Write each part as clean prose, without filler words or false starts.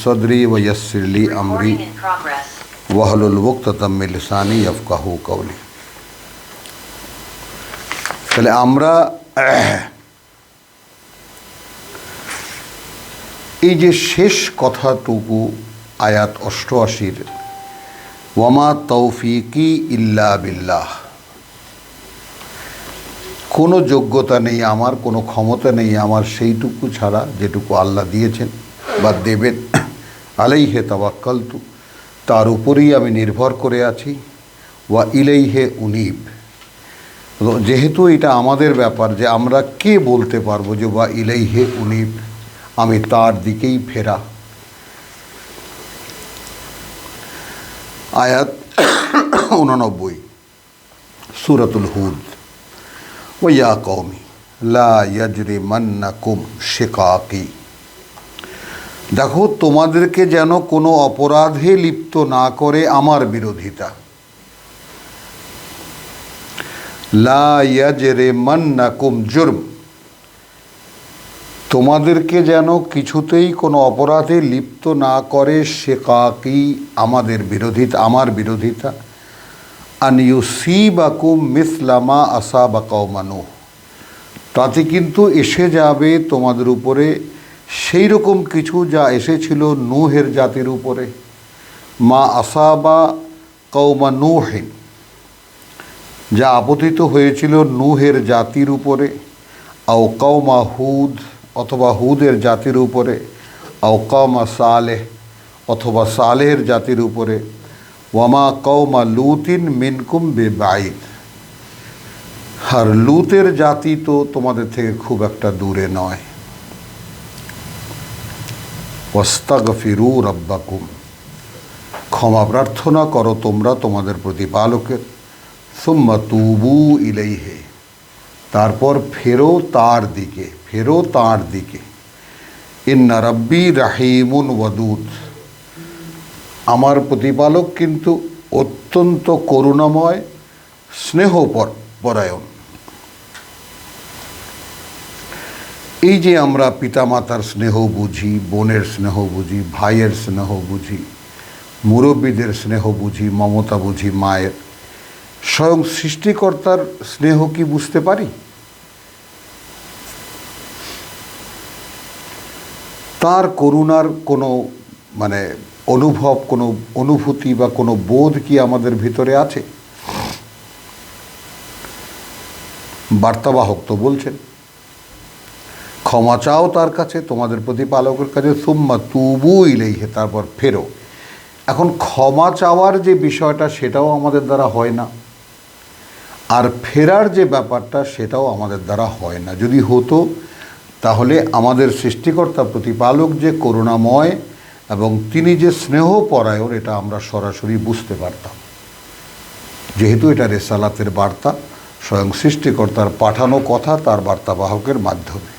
सदरी व यस्सिर ली अमरी वहलुल उक़दतम मिन लिसानी यफ़क़हू कौली। তাহলে আমরা এই যে শেষ কথাটুকু আয়াত 88 ওয়ামা তৌফিকি ইল্লা বিল্লাহ, কোনো যোগ্যতা নেই আমার, কোনো ক্ষমতা নেই আমার সেইটুকু ছাড়া যেটুকু আল্লাহ দিয়েছেন বা দেবেন। আলাইহে তাওয়াক্কালতু, তার উপরেই আমি নির্ভর করে আছি। ওয়া ইলাইহে উনীব, যেহেতু এটা আমাদের ব্যাপার যে আমরা কে বলতে পারবো যে ওয়া ইলাইহে উনীব, আমি তার দিকেই ফেরা। আয়াত 89 সূরাতুল হুদ। ওয়া কওমি লা ইয়াজরিমান্নাকুম শিকাকি, দেখো তোমাদেরকে যেন কোনো অপরাধে লিপ্ত না করে আমার বিরোধিতা। লা ইয়াজরিমান্নাকুম জুরম, তোমাদেরকে যেন কিছুতেই কোনো অপরাধে লিপ্ত না করে শিকাকি, আমাদের বিরোধিতা, আমার বিরোধিতা। আন ইউসিবাকুম মিসলা মা আসাবা কওমা নূহ, তাতে কিন্তু এসে যাবে তোমাদের উপরে সেই রকম কিছু যা এসেছিল নূহের জাতির উপরে। মা আসাবা কওমা নূহিন, যা আপতিত হয়েছিল নূহের জাতির উপরে। আও কওমা হুদ, অথবা হুদের জাতির উপরে। আও কওমা সালেহ, অথবা সালেহের জাতির উপরে। ওয়ামা কওমা লুতিন মিনকুম বিবাঈদ, আর লুতের জাতি তো তোমাদের থেকে খুব একটা দূরে নয়। ওয়াস্তাগফিরু রাব্বাকুম, ক্ষমা প্রার্থনা করো তোমরা তোমাদের প্রতিপালকের। সুম্মা তুবু ইলাইহি, তারপর ফেরো তার দিকে, ফেরো তার দিকে। ইন্না রাব্বি রাহিমুন ওয়াদুদ, আমার প্রতিপালক কিন্তু অত্যন্ত করুণাময়, স্নেহপরায়ণ। এই যে আমরা পিতামাতার স্নেহ বুঝি, বোনের স্নেহ বুঝি, ভাইয়ের স্নেহ বুঝি, মুরব্বীদের স্নেহ বুঝি, মমতা বুঝি মায়ের, স্বয়ং সৃষ্টিকর্তার স্নেহ কি বুঝতে পারি? তার করুণার কোনো অনুভব, কোনো অনুভূতি বা কোনো বোধ কি আমাদের ভিতরে আছে? বার্তাবাহক তো বলছেন ক্ষমা চাও তার কাছে, তোমাদের প্রতিপালকের কাছে। সুম্মা তুবু ইলাইহি, তারপর ফেরো। এখন ক্ষমা চাওয়ার যে বিষয়টা সেটাও আমাদের দ্বারা হয় না, আর ফেরার যে ব্যাপারটা সেটাও আমাদের দ্বারা হয় না। যদি হতো তাহলে আমাদের সৃষ্টিকর্তা প্রতিপালক যে করুণাময় এবং তিনি যে স্নেহপরায়ণ এটা আমরা সরাসরি বুঝতে পারতাম, যেহেতু এটা রেসালাতের বার্তা, স্বয়ং সৃষ্টিকর্তার পাঠানো কথা তার বার্তাবাহকের মাধ্যমে।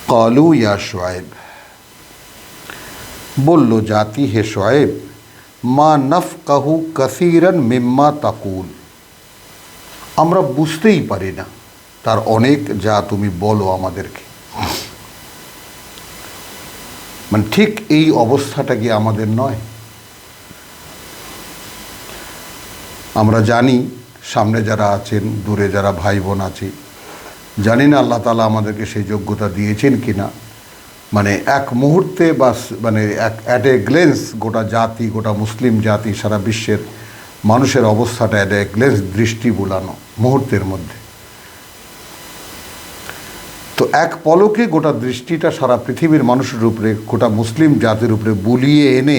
ক্বালু ইয়া শুআয়ব, বলল জাতি হে শুআয়ব, মা নাফকাহু কাসীরান মিম্মা তাকুল, আমরা বুঝতেই পারি না তার অনেক যা তুমি বলো আমাদেরকে। ঠিক এই অবস্থাটা কি আমাদের নয়? আমরা জানি সামনে যারা আছেন, দূরে যারা ভাই বোন আছে, জানি না আল্লাহ তাআলা আমাদেরকে সেই যোগ্যতা দিয়েছেন কিনা। এক মুহূর্তে বা অ্যাট এ গ্লেন্স গোটা জাতি, গোটা মুসলিম জাতি, সারা বিশ্বের মানুষের অবস্থাটা অ্যাট এ গ্লেন্স দৃষ্টি বুলানো মুহূর্তের মধ্যে। তো এক পলকে গোটা দৃষ্টিটা সারা পৃথিবীর মানুষের উপরে, গোটা মুসলিম জাতির উপরে বুলিয়ে এনে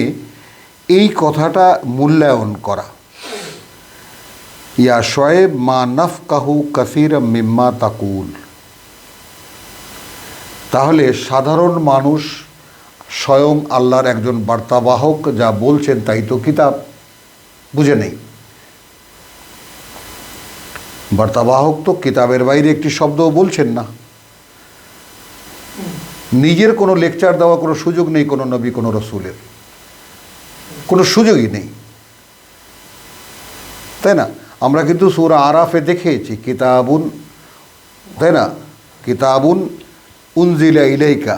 এই কথাটা মূল্যায়ন করা। ইয়া শুআয়ব মা নাফকাহু কাসীরাম মিম্মা তাকুল, তাহলে সাধারণ মানুষ স্বয়ং আল্লাহর একজন বার্তাবাহক যা বলছেন তাই তো কিতাব বুঝে নেই। বার্তাবাহক তো কিতাবের বাইরে একটি শব্দও বলছেন না। নিজের কোনো লেকচার দেওয়া কোনো সুযোগ নেই কোনো নবী, কোনো রসুলের কোনো সুযোগই নেই, তাই না? আমরা কিন্তু সূরা আরাফে দেখেছি কিতাবুন, তাই না? কিতাবুন উনজিলা ইলাইকা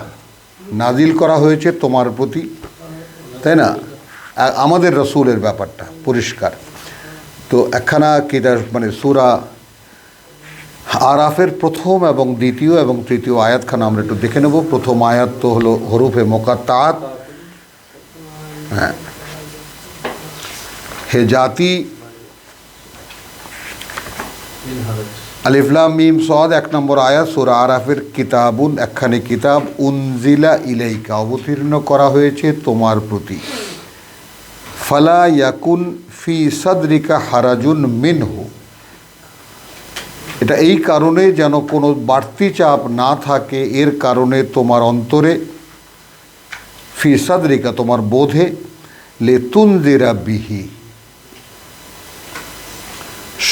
নাজিল করা হয়েছে তোমার প্রতি, তাই না? আমাদের রসুলের ব্যাপারটা পরিষ্কার। তো একখানা কিতাব মানে সূরা আরাফের প্রথম এবং দ্বিতীয় এবং তৃতীয় আয়াতখানা আমরা একটু দেখে নেব। প্রথম আয়াত তো হলো হরুফে মুকাত্তাআত। হ্যাঁ, হে জাতি, আলিফ লাম মিম সাদ, 1 নম্বর আয়াত সূরা আরাফের, কিতাবুন একখানি কিতাব, উনজিলা ইলাইকা অবতীর্ণ করা হয়েছে তোমার প্রতি, ফালা ইয়াকুন ফি সাদরিকা হারাজুন মিনহু, এটা এই কারণে যেন কোনো বাড়তি চাপ না থাকে এর কারণে তোমার অন্তরে, ফি সাদরিকা তোমার বোধে, লিতুনজিরা বিহি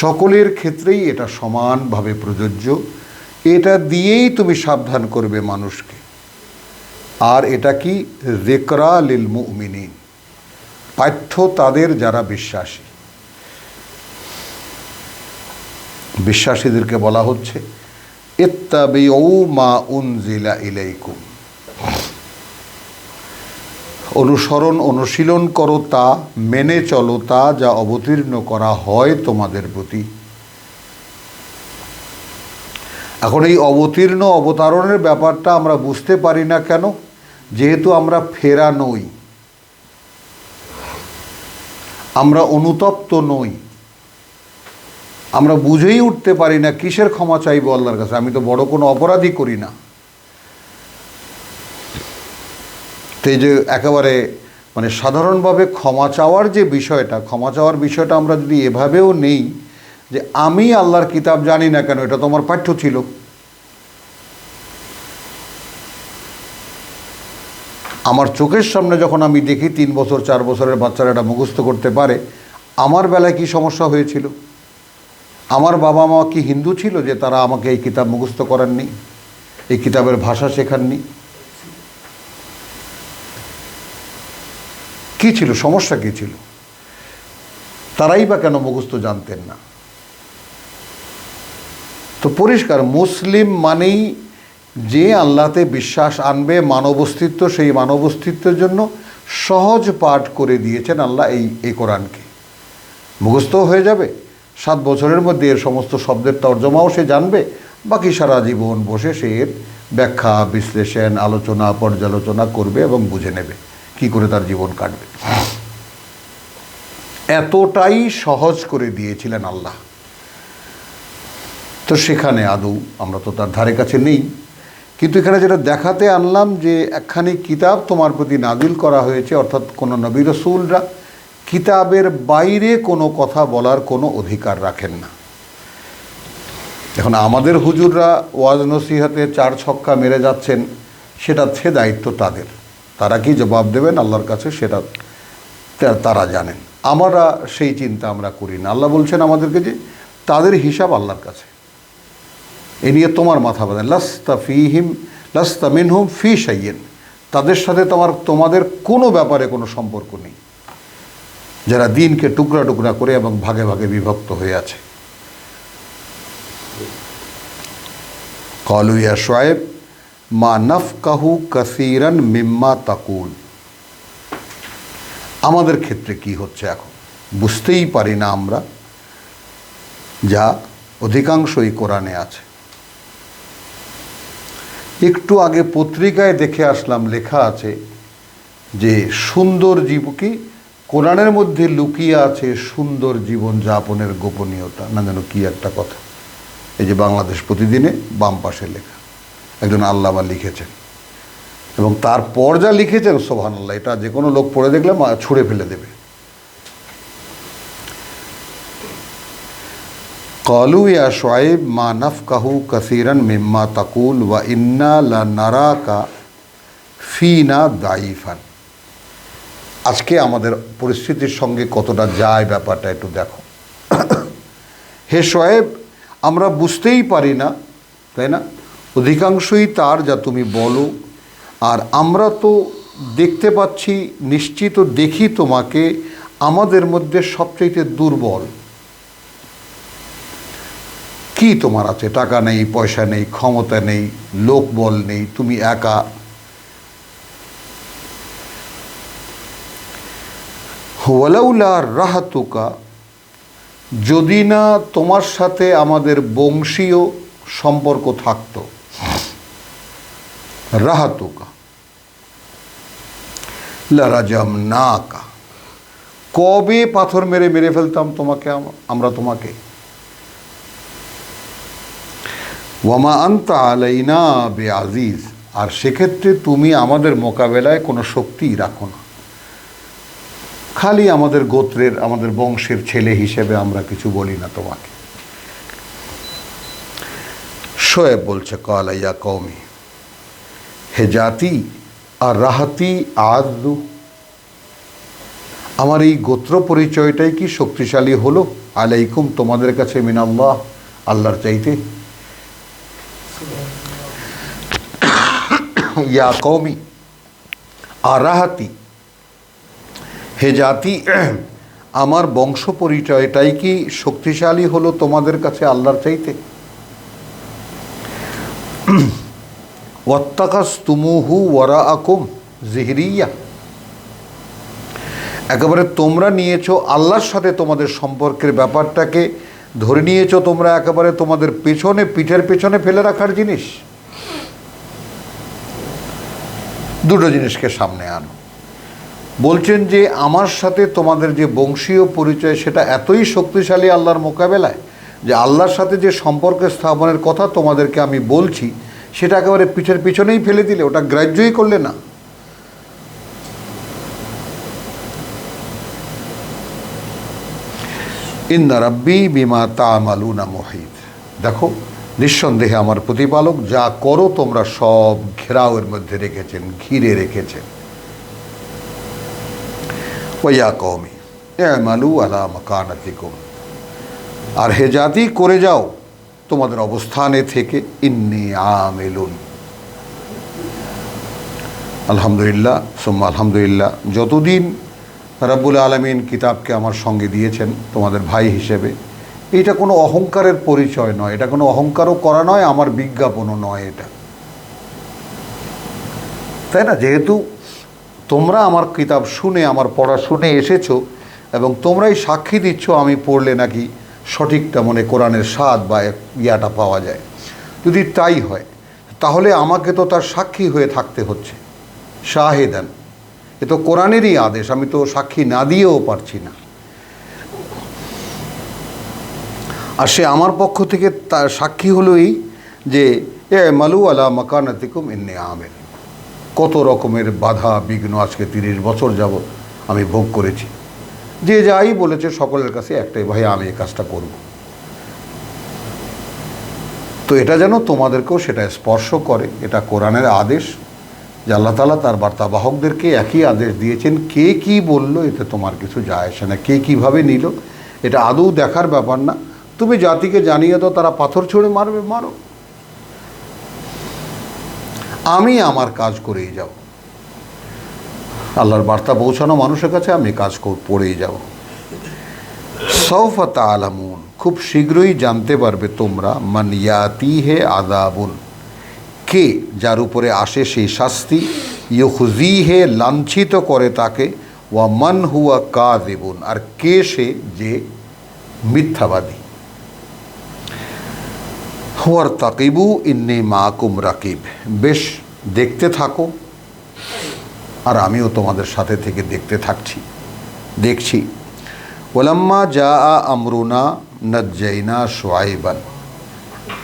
সকলের ক্ষেত্রেই এটা সমানভাবে প্রযোজ্য, এটা দিয়েই তুমি সাবধান করবে মানুষকে। আর এটা কি যিকরা লিল মুমিনিন, পাঠ্য তাদের যারা বিশ্বাসী। বিশ্বাসীদেরকে বলা হচ্ছে ইত্তাবিউ মা উনজিলা ইলাইকুম, অনুসরণ অনুশীলন করো তা, মেনে চলো তা যা অবতীর্ণ করা হয় তোমাদের প্রতি। এখন এই অবতীর্ণ অবতারণের ব্যাপারটা আমরা বুঝতে পারি না কেন? যেহেতু আমরা ফেরা নই, আমরা অনুতপ্ত নই, আমরা বুঝেই উঠতে পারি না কিসের ক্ষমা চাইবো আল্লাহর কাছে। আমি তো বড় কোনো অপরাধী করি না। তো এই যে একেবারে মানে সাধারণভাবে ক্ষমা চাওয়ার যে বিষয়টা, ক্ষমা চাওয়ার বিষয়টা আমরা যদি এভাবেও নেই যে আমি আল্লাহর কিতাব জানি না কেন, এটা তোমার পাঠ্য ছিল। আমার চোখের সামনে যখন আমি দেখি 3 বছর 4 বছরের বাচ্চারা এটা মুখস্থ করতে পারে, আমার বেলায় কি সমস্যা হয়েছিল? আমার বাবা মা কি হিন্দু ছিল যে তারা আমাকে এই কিতাব মুখস্থ করাননি, এই কিতাবের ভাষা শেখাননি? কি ছিল সমস্যা? কি ছিল? তারাই বা কেন মুখস্থ জানতেন না? তো পরিষ্কার মুসলিম মানেই যে আল্লাহতে বিশ্বাস আনবে, মানব অস্তিত্ব, সেই মানব অস্তিত্বের জন্য সহজ পাঠ করে দিয়েছেন আল্লাহ এই কোরআনকে। মুখস্থও হয়ে যাবে, 7 বছরের মধ্যে এর সমস্ত শব্দের তর্জমাও সে জানবে, বাকি সারা জীবন বসে সে এর ব্যাখ্যা বিশ্লেষণ আলোচনা পর্যালোচনা করবে এবং বুঝে নেবে কি করে তার জীবন কাটবে। এতটাই সহজ করে দিয়েছিলেন আল্লাহ। তো সেখানে আদৌ আমরা তো তার ধারে কাছে নেই, কিন্তু এখানে যেটা দেখাতে আনলাম যে একখানি কিতাব তোমার প্রতি নাজিল করা হয়েছে, অর্থাৎ কোনো নবী রাসূলরা কিতাবের বাইরে কোনো কথা বলার কোনো অধিকার রাখেন না। এখন আমাদের হুজুররা ওয়াজ নসিহতে 4 ছক্কা মেরে যাচ্ছেন, সেটা সে দায়িত্ব তাদের, তারা কি জবাব দেবেন আল্লাহর কাছে সেটা তারা জানেন। আমরা সেই চিন্তা আমরা করি না। আল্লাহ বলছেন আমাদেরকে যে তাদের হিসাব আল্লাহর কাছে, এ নিয়ে তোমার মাথা বাঁধেন। লাস্তা মিনহুম ফি শাইইন, তাদের সাথে তোমাদের কোনো ব্যাপারে কোনো সম্পর্ক নেই যারা দিনকে টুকরা টুকরা করে এবং ভাগে ভাগে বিভক্ত হয়ে আছে। ক্বালু ইয়া শুআয়ব মা নাফকাহু কাসীরান মিম্মা তাকুল, আমাদের ক্ষেত্রে কি হচ্ছে এখন বুঝতেই পারি না আমরা, যা অধিকাংশই কোরআনে আছে। একটু আগে পত্রিকায় দেখে আসলাম, লেখা আছে যে সুন্দর জীবকে কোরআনের মধ্যে লুকিয়ে আছে সুন্দর জীবন যাপনের গোপনীয়তা, না যেন কি একটা কথা। এই যে বাংলাদেশ প্রতিদিনে বাম পাশে লেখা, একজন আল্লামা লিখেছেন, এবং তারপর যা লিখেছেন সুবহানাল্লাহ, এটা যে কোনো লোক পড়ে দেখলে ছুঁড়ে ফেলে দেবে। ক্বালু ইয়া শুআয়ব মা নাফকাহু কাসীরান মিম্মা তাকুল ওয়া ইন্না লানারাকা ফিনা দাইফান। আজকে আমাদের পরিস্থিতির সঙ্গে কতটা যায় ব্যাপারটা একটু দেখো। হে শুআয়ব, আমরা বুঝতেই পারি না, তাই না? অধিকাংশই তার যা তুমি বলো, আর আমরা তো দেখতে পাচ্ছি, নিশ্চিত দেখি তোমাকে আমাদের মধ্যে সবচেয়ে দুর্বল। কি তোমার আছে? টাকা নেই, পয়সা নেই, ক্ষমতা নেই, লোকবল নেই, তুমি একা, ওয়ালাউলা রাহাতুকা, যদি না তোমার সাথে আমাদের বংশীয় সম্পর্ক থাকতো, রাহাতুকা লারাজামনাকা, কবে পাথর মেরে মেরে ফেলতাম তোমাকে, আমরা তোমাকে। ওয়ামা আনতা আলাইনা বেআজিজ, আর সেক্ষেত্রে তুমি আমাদের মোকাবেলায় কোনো শক্তিই রাখো না, খালি আমাদের গোত্রের আমাদের বংশের ছেলে হিসেবে আমরা কিছু বলি না তোমাকে। শোয়েব বলছে কালা ইয়া কওমি, হে জাতি আর রাহাতি আযু, আমার এই গোত্র পরিচয়টাই কি শক্তিশালী হলো আলাইকুম তোমাদের কাছে মিনাল্লাহ, আল্লাহর চাইতে। ইয়া কওমি আর রাহাতি, হে জাতি আমার বংশ পরিচয়টাই কি শক্তিশালী হলো তোমাদের কাছে আল্লাহর চাইতে। ওয়াত্তাকাসতুমুহু ওয়ারাআকুম যিহরিয়া, একেবারে তোমরা নিয়েছো আল্লাহর সাথে তোমাদের সম্পর্কের ব্যাপারটাকে ধরে নিয়েছো তোমরা একেবারে তোমাদের পেছনে, পিঠের পেছনে ফেলে রাখার জিনিস। দুটো জিনিসকে সামনে আনো। বলছেন যে আমার সাথে তোমাদের যে বংশীয় পরিচয় সেটা এতই শক্তিশালী আল্লাহর মোকাবেলায় যে আল্লাহর সাথে যে সম্পর্ক স্থাপনের কথা তোমাদেরকে আমি বলছি সেটা একেবারে পিঠের পিছনেই ফেলে দিলে, ওটা গ্রাহ্যই করলে না। ইন্না রাব্বি বিমা তা'মালুনা মুহিত, দেখো নিঃসন্দেহে আমার প্রতিপালক যা করো তোমরা সব ঘেরাওয়ের মধ্যে রেখেছেন, ঘিরে রেখেছেন। ওয়া কওমি ই'মালু আলা মাকানাতিকুম, আর হে জাতি করে যাও তোমাদের অবস্থানে থেকে, ইন্নী আমিলুন। আলহামদুলিল্লাহ সুম্মা আলহামদুলিল্লাহ, যতদিন রাব্বুল আলামিন কিতাবকে আমার সঙ্গে দিয়েছেন তোমাদের ভাই হিসেবে, এটা কোনো অহংকারের পরিচয় নয়, এটা কোনো অহংকারও করা নয়, আমার বিজ্ঞাপনও নয় এটা, তাই না? যেহেতু তোমরা আমার কিতাব শুনে, আমার পড়া শুনে এসেছো এবং তোমরাই সাক্ষী দিচ্ছ আমি পড়লে নাকি সঠিকটা মনে কোরআনের স্বাদ বা ইয়াটা পাওয়া যায়। যদি তাই হয় তাহলে আমাকে তো তার সাক্ষী হয়ে থাকতে হচ্ছে, শাহেদান, এ তো কোরআনেরই আদেশ, আমি তো সাক্ষী না দিয়েও পারছি না। আর সে আমার পক্ষ থেকে তার সাক্ষী হলো এই যে ই'মালু আলা মাকানাতিকুম ইন্নী আমিল। কত রকমের বাধা বিঘ্ন আজকে 30 বছর যাবৎ আমি ভোগ করেছি, যে যাই বলেছে সকলের কাছে একটাই, ভাই আমি এই কাজটা করব। তো এটা যেন তোমাদেরকেও সেটা স্পর্শ করে, এটা কোরআনের আদেশ যে আল্লাহ তাআলা তার বার্তাবাহকদেরকে একই আদেশ দিয়েছেন। কে কি বললো এতে তোমার কিছু যায় আসে না, কে কীভাবে নিল এটা আদৌ দেখার ব্যাপার না। তুমি জাতিকে জানিয়ে দাও, তারা পাথর ছুঁড়ে মারবে, মারো, আমি আমার কাজ করেই যাব। আল্লাহর বার্তা পৌঁছানো মানুষের কাছে আমি কাজ পড়েই যাব। সাউফা তা'লামুন, খুব শীঘ্রই জানতে পারবে তোমরা, মান ইয়াতিহি আযাবুন, কে যার উপরে আসে সেই শাস্তি, ইউখজিহি লাঞ্ছিত করে তাকে, ওয়া মান হুয়া কাযিবুন, আর কে সে যে মিথ্যাবাদী। ওয়ারতাকিবু ইন্নী মাআকুম রাকিব, বেশ দেখতে থাকো আর আমিও তোমাদের সাথে থেকে দেখতে থাকছি, দেখছি। ওয়ালাম্মা জাআ আমরুনা নাজ্জাইনা শুআইবান,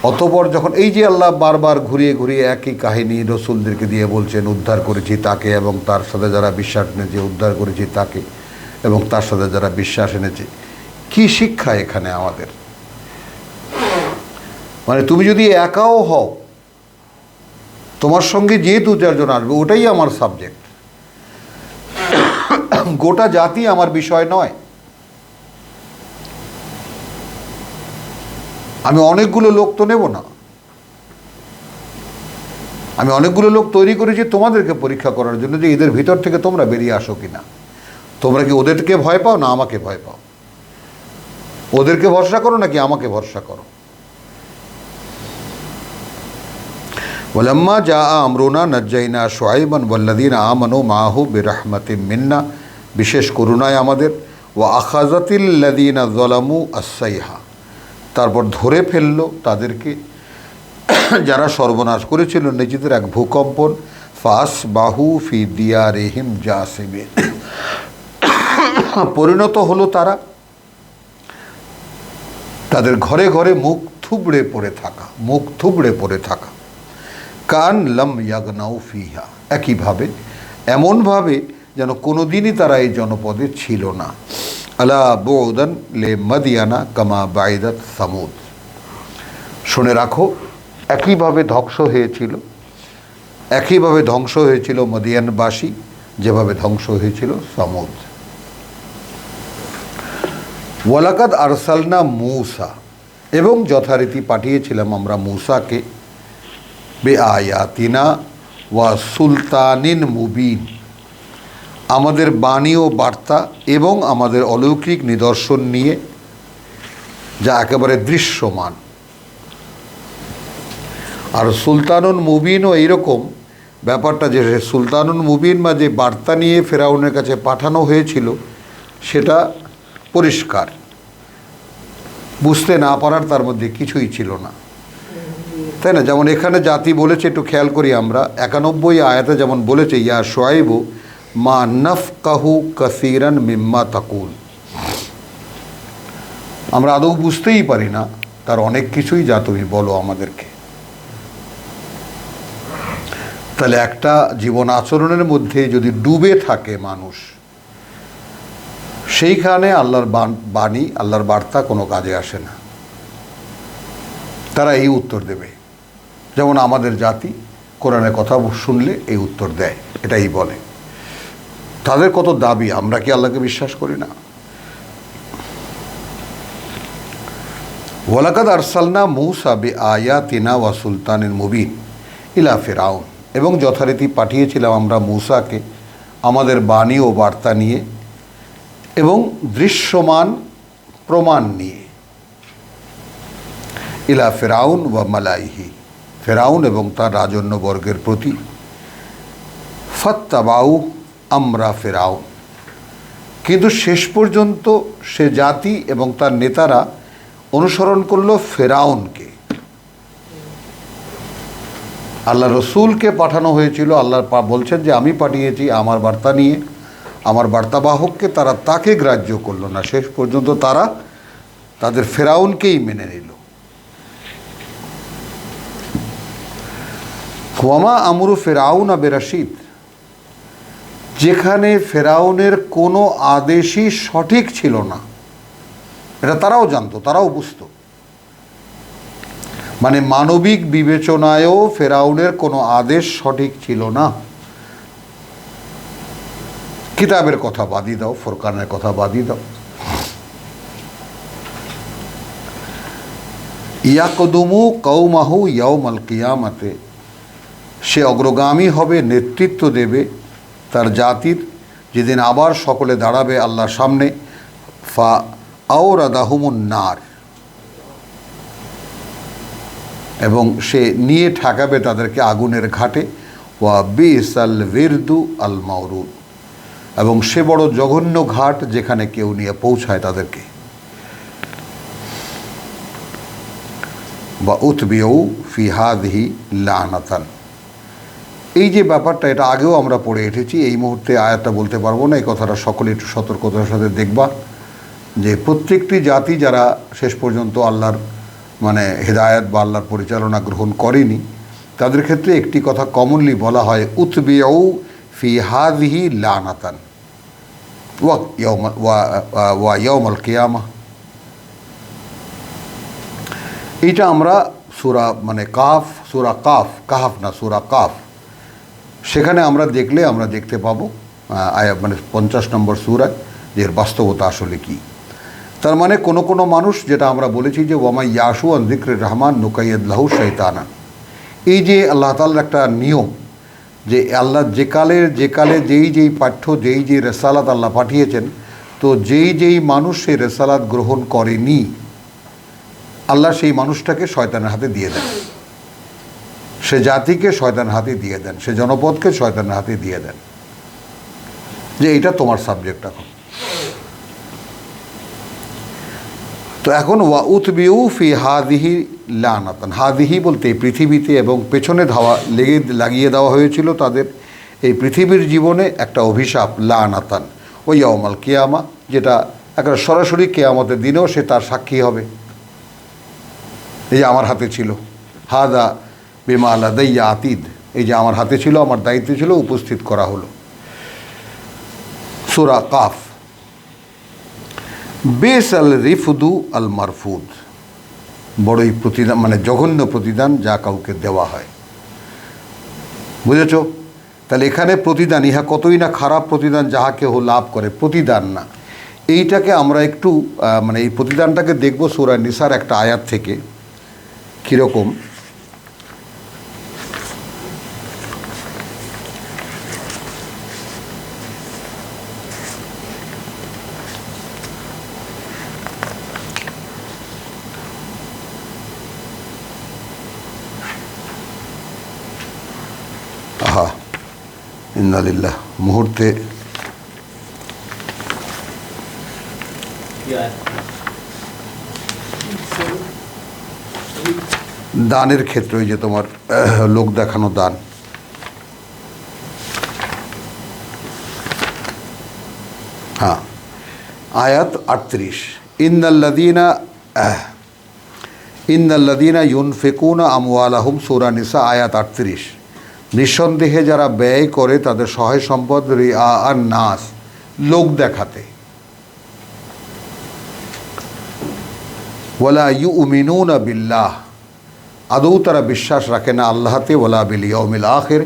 অতঃপর যখন এই যে আল্লাহ বারবার ঘুরিয়ে ঘুরিয়ে একই কাহিনী রসুলদেরকে দিয়ে বলছেন, উদ্ধার করেছি তাকে এবং তার সাথে যারা বিশ্বাস এনেছে, উদ্ধার করেছি তাকে এবং তার সাথে যারা বিশ্বাস এনেছে। কি শিক্ষা এখানে আমাদের? মানে তুমি যদি একাও হও, তোমার সঙ্গে যে 2-4 জন আসবে, ওটাই আমার সাবজেক্ট, গোটা জাতি আমার বিষয় নয়। আমি অনেকগুলো লোক তো নেব না, আমি অনেকগুলো লোক তৈরি করেছি তোমাদেরকে পরীক্ষা করার জন্য যে এদের ভিতর থেকে তোমরা বেরিয়ে আসো কিনা। তোমরা কি ওদেরকে ভয় পাও না আমাকে ভয় পাও? ওদেরকে ভরসা করো নাকি আমাকে ভরসা করো? ওয়ালাম্মা জাআ আমরুনা নাজ্জাইনা শুআইবান ওয়াল্লাযীনা আমানু মাআহু বিরাহমাতিম মিন্না বিশেষ করুণায় আমাদের। ওয়া আখাযাতিল লাযীনা যালামু আস-সাইহা, তারপর ধরে ফেলল তাদেরকে যারা সর্বনাশ করেছিল নিজেদের এক ভূকম্পন। ফাসবাহু ফি দিয়ারিহিম জাসিমিন, পরিণত হলো তারা তাদের ঘরে ঘরে মুখ থুবড়ে পড়ে থাকা। কান লাম ইয়াগনাউ ফিহা, একইভাবে এমনভাবে যেন কোনোদিনই তারা এই জনপদে ছিল না। আলা বুউদান লে মাদিয়ানা কামা বাইদাত সামুদ, শুনে রাখো একইভাবে ধ্বংস হয়েছিল মদিয়ানবাসী, যেভাবে ধ্বংস হয়েছিল সামুদ। ওয়ালাকাদ আরসালনা মূসা, এবং যথারীতি পাঠিয়েছিলাম আমরা মূসাকে, বে আয়াতিনা ওয়া সুলতানিন মুবিন, আমাদের বাণী ও বার্তা এবং আমাদের অলৌকিক নিদর্শন নিয়ে, যা একেবারে দৃশ্যমান। আর সুলতানুন মুবিনও এইরকম ব্যাপারটা, যে সুলতানুন মুবিন বা যে বার্তা নিয়ে ফেরাউনের কাছে পাঠানো হয়েছিল সেটা পরিষ্কার, বুঝতে না পারার তার মধ্যে কিছুই ছিল না, তাই না? যেমন এখানে জাতি বলেছে, একটু খেয়াল করি আমরা, 91 আয়াতে যেমন বলেছে, ইয়া শুআইবু মা নাফকাহু কাসীরান মিম্মা তাকুল, আমরা আদৌ বুঝতেই পারি না তার অনেক কিছুই যা তুমি বলো আমাদেরকে। তাহলে একটা জীবন আচরণের মধ্যে যদি ডুবে থাকে মানুষ, সেইখানে আল্লাহর বাণী, আল্লাহর বার্তা কোনো কাজে আসে না। তারা এই উত্তর দেবে, যেমন আমাদের জাতি কোরআনের কথা শুনলে এই উত্তর দেয়, এটাই বলে। তাদের কত দাবি, আমরা কি আল্লাহকে বিশ্বাস করি না? ওয়ালাকাদ আরসালনা মূসা বি আয়াতিনা ওয়া সুলতানিন মুবিন ইলা ফিরআউন, এবং যথারীতি পাঠিয়েছিলাম আমরা মূসাকে আমাদের বাণী ও বার্তা নিয়ে এবং দৃশ্যমান প্রমাণ নিয়ে, ইলা ফিরআউন ওয়া মালাইহি, ফিরআউন এবং তার রাজন্যবর্গের প্রতি। ফাত্তাবাউ আমরা ফিরআউন, কিন্তু শেষ পর্যন্ত সে জাতি এবং তার নেতারা অনুসরণ করলো ফেরাউনকে। আল্লাহ রসুলকে পাঠানো হয়েছিল, আল্লাহ বলছেন যে আমি পাঠিয়েছি আমার বার্তা নিয়ে, আমার বার্তাবাহককে, তারা তাকে গ্রাহ্য করলো না, শেষ পর্যন্ত তারা তাদের ফেরাউনকেই মেনে নিল। ওয়ামা আমরু ফেরাউন বেরাশিদ, যেখানে ফেরাউনের কোনো আদেশই সঠিক ছিল না, এটা তারাও জানতো, তারাও বুঝতো। মানে মানবিক বিবেচনায়ও ফেরাউনের কোনো আদেশ সঠিক ছিল না। কিতাবের কথা বাদই দাও, ফুরকানের কথা বাদই দাও। ইয়াকদুমু কওমাহু ইয়াউমাল কিয়ামাতে, সে অগ্রগামী হবে, নেতৃত্ব দেবে তার জাতির, যেদিন আবার সকলে দাঁড়াবে আল্লাহর সামনে। ফা আওরাদাহুমুন নার, এবং সে নিয়ে ঠেকাবে তাদেরকে আগুনের ঘাটে। ওয়া বিসাল বিরদু আল মাওরুদ, এবং সে বড় জঘন্য ঘাট যেখানে কেউ নিয়ে পৌঁছায় তাদেরকে। বা উতবিউ ফি হাযিহি লানাতান, এই যে ব্যাপারটা, এটা আগেও আমরা পড়ে এসেছি, এই মুহূর্তে আয়াতটা বলতে পারবো না, এই কথাটা সকলে একটু সতর্কতার সাথে দেখবা, যে প্রত্যেকটি জাতি যারা শেষ পর্যন্ত আল্লাহর মানে হেদায়েত বা আল্লাহর পরিচালনা গ্রহণ করেনি, তাদের ক্ষেত্রে একটি কথা কমনলি বলা হয়, উতবিউ ফি হাযিহি লানাতান ওয়া ইয়াউমাল কিয়ামাহ। এইটা আমরা সূরা মানে কাফ, সূরা কাফ, কাহাফ না, সূরা কাফ, সেখানে আমরা দেখলে আমরা দেখতে পাবো মানে 50 নম্বর সূরায় যে এর বাস্তবতা আসলে কি। তার মানে কোনো মানুষ, যেটা আমরা বলেছি যে ওয়ামা ইয়াশু আন যিকরির রহমান নুকাইয়িদ লাহু শাইতানা, এই যে আল্লাহ তাআলার একটা নিয়ম, যে আল্লাহ যে কালে যেই পাঠ্য, যেই রেসালাত আল্লাহ পাঠিয়েছেন, তো যেই মানুষ সেই রেসালাত গ্রহণ করেনি, আল্লাহ সেই মানুষটাকে শয়তানের হাতে দিয়ে দেন, সে জাতিকে শয়তানের হাতে দিয়ে দেন, সে জনপদকে শয়তানের হাতে দিয়ে দেন। যে এটা তোমার সাবজেক্ট এখন। তো এখন ওয়া উতবিউ ফি হাদিহি লানাতান, হাদিহি বলতে এই পৃথিবীতে এবং পেছনে লাগিয়ে দেওয়া হয়েছিল তাদের এই পৃথিবীর জীবনে একটা অভিশাপ, লানাতান ও ইয়াউমাল কিয়ামা, যেটা একটা সরাসরি কিয়ামতের দিনেও সে তার সাক্ষী হবে। এই যে আমার হাতে ছিল, হাদা বিমা লাদাইয়া আতিদ, এই যে আমার হাতে ছিল, আমার দায়িত্ব ছিল, উপস্থিত করা হলো। সূরা কাফ। বেস আল রিফুদু আল মারফুদ, বড়ই প্রতিদান, মানে জঘন্য প্রতিদান যা কাউকে দেওয়া হয়। বুঝেছ? তাহলে এখানে প্রতিদান, ইহা কতই না খারাপ প্রতিদান যাহা কেহ লাভ করে, প্রতিদান না। এইটাকে আমরা একটু মানে এই প্রতিদানটাকে দেখব সূরা নিসার একটা আয়াত থেকে। কীরকম? আহা, ইন্না লিল্লাহ, মুহূর্তে দানের ক্ষেত্রে ওই যে তোমার লোক দেখানো দান, হ্যাঁ, আয়াত 38, ইন্নাল্লাযীনা ইউনফিকুনা আমওয়ালাহুম, সূরা নিসা আয়াত 38। নিঃসন্দেহে যারা ব্যয় করে তাদের সহায় সম্পদ রিআ আন নাস, লোক দেখাতে, ওয়ালা ইউমিনুনা বিল্লাহ, আদৌ তারা বিশ্বাস রাখে না আল্লাহতে, ওয়ালা বিল ইয়াউমিল আখির,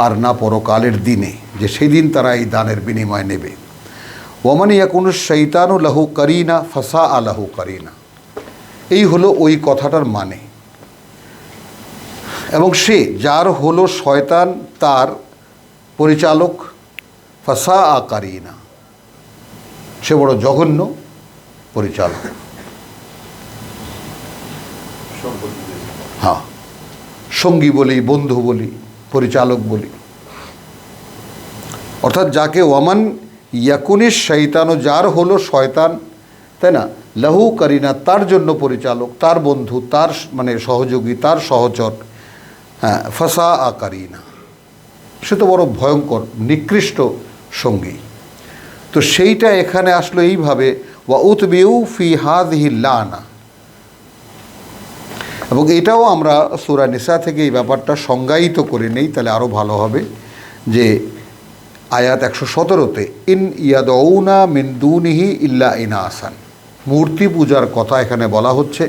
আর না পরকালের দিনে, যে সেই দিন তারা এই দানের বিনিময় নেবে। ওয়ামান ইয়াকুনু শাইতানু লাহু কারিনা ফাসাআ লাহু কারিনা, এই হলো ওই কথাটার মানে। এবং সে যার হলো শয়তান তার পরিচালক, ফাসাআ কারিনা, সে বড় জঘন্য পরিচালক। হ্যাঁ, সঙ্গী বলি, বন্ধু বলি, পরিচালক বলি। অর্থাৎ যাকে ওয়ামান ইয়াকুনিস শয়তানও, যার হলো শয়তান, তাই না, লাহু কারিনা, তার জন্য পরিচালক, তার বন্ধু, তার মানে সহযোগী, তার সহচর, হ্যাঁ, ফাসাআ কারিনা, সে তো বড় ভয়ঙ্কর নিকৃষ্ট সঙ্গী। তো সেইটা এখানে আসলো এইভাবে, ওয়া উতবিউ ফি হাযিহি লানা। এবং এটাও আমরা সূরা নিসা থেকে এই ব্যাপারটা সংজ্ঞায়িত করে নেই, তাহলে আরও ভালো হবে। যে আয়াত 117-তে, ইন ইয়াদউনা মিন দুনিহি ইল্লা ইনাসান, মূর্তি পূজার কথা এখানে বলা হচ্ছে।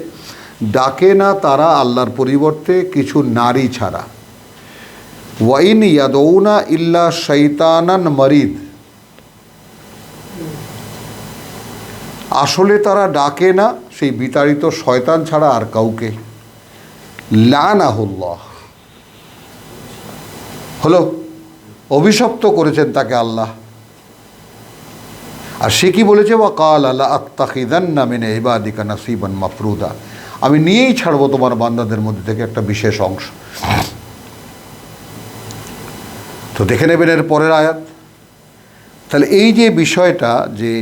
ডাকে না তারা আল্লাহর পরিবর্তে কিছু নারী ছাড়া। ওয়াইন ইয়াদউনা ইল্লা শাইতানান মারিদ, আসলে তারা ডাকে না সেই বিতাড়িত শয়তান ছাড়া আর কাউকে। লানাহুল্লাহ, হলো অভিশপ্ত করেছেন তাকে আল্লাহ। আর সে কি বলেছে? ওয়া ক্বালা লা আত্তাখিযান্না মিন ইবাদিকা নাসীবান মাফরুদা, আমি নিয়েই ছাড়বো তোমার বান্দাদের মধ্যে থেকে একটা বিশেষ অংশ। তো দেখে নেবেন এর পরের আয়াত। তাহলে এই যে বিষয়টা, যে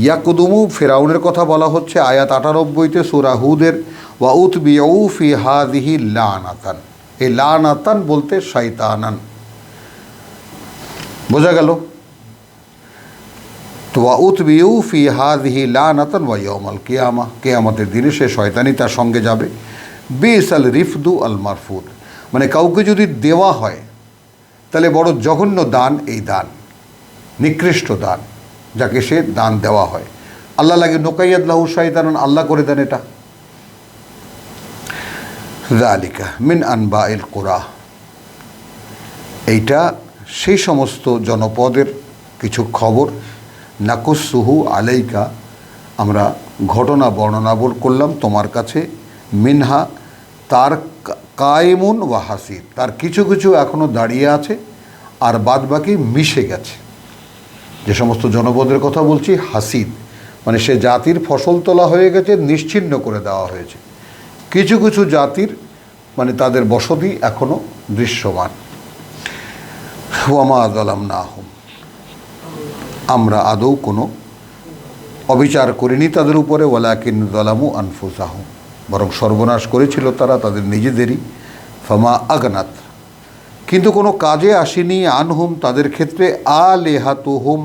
ইয়াকুদুমু, ফেরাউনের কথা বলা হচ্ছে আয়াত 98-তে সূরা হুদের, ওয়া উতবিউ ফি হাযিহি লানাতান, এই লানাতান বলতে শয়তানান, বোঝা গেল? তো ওয়া উতবিউ ফি হাযিহি লানাতান ওয়া ইয়াউমাল কিয়ামা, কিয়ামতের দিনে সে শয়তানি তার সঙ্গে যাবে। বিসাল রিফদু আল মারফুদ, মানে কাউকে যদি দেওয়া হয় তাহলে বড় জঘন্য দান এই দান, নিকৃষ্ট দান যাকে সে দান দেওয়া হয়। আল্লাহ লাগে নুকাইয়াদ লাহু শাইতানুন, আল্লাহ করে দেন এটা। যালিকা মিন আনবাইল কুরা, এইটা সেই সমস্ত জনপদের কিছু খবর। নাকুসুহু আলাইকা, আমরা ঘটনা বর্ণনা করলাম তোমার কাছে। মিনহা, তার কায়েমুন ওয়া হাসিদ, তার কিছু কিছু এখনও দাঁড়িয়ে আছে আর বাদ বাকি মিশে গেছে। যে সমস্ত জনপদের কথা বলছি, হাসিদ মানে সে জাতির ফসল তোলা হয়ে গেছে, নিশ্চিহ্ন করে দেওয়া হয়েছে। কিছু কিছু জাতির মানে তাদের বসতি এখনও দৃশ্যমান। ওয়া মা যালামনাহুম, আমরা আদৌ কোনো অবিচার করিনি তাদের উপরে, ওয়ালাকিন যালামু আনফুসাহুম, বরং সর্বনাশ করেছিল তারা তাদের নিজেদেরই। ফামা আগনাত, কিন্তু কোনো কাজে আসেনি, আনহুম তাদের ক্ষেত্রে, আলেহাতুহুম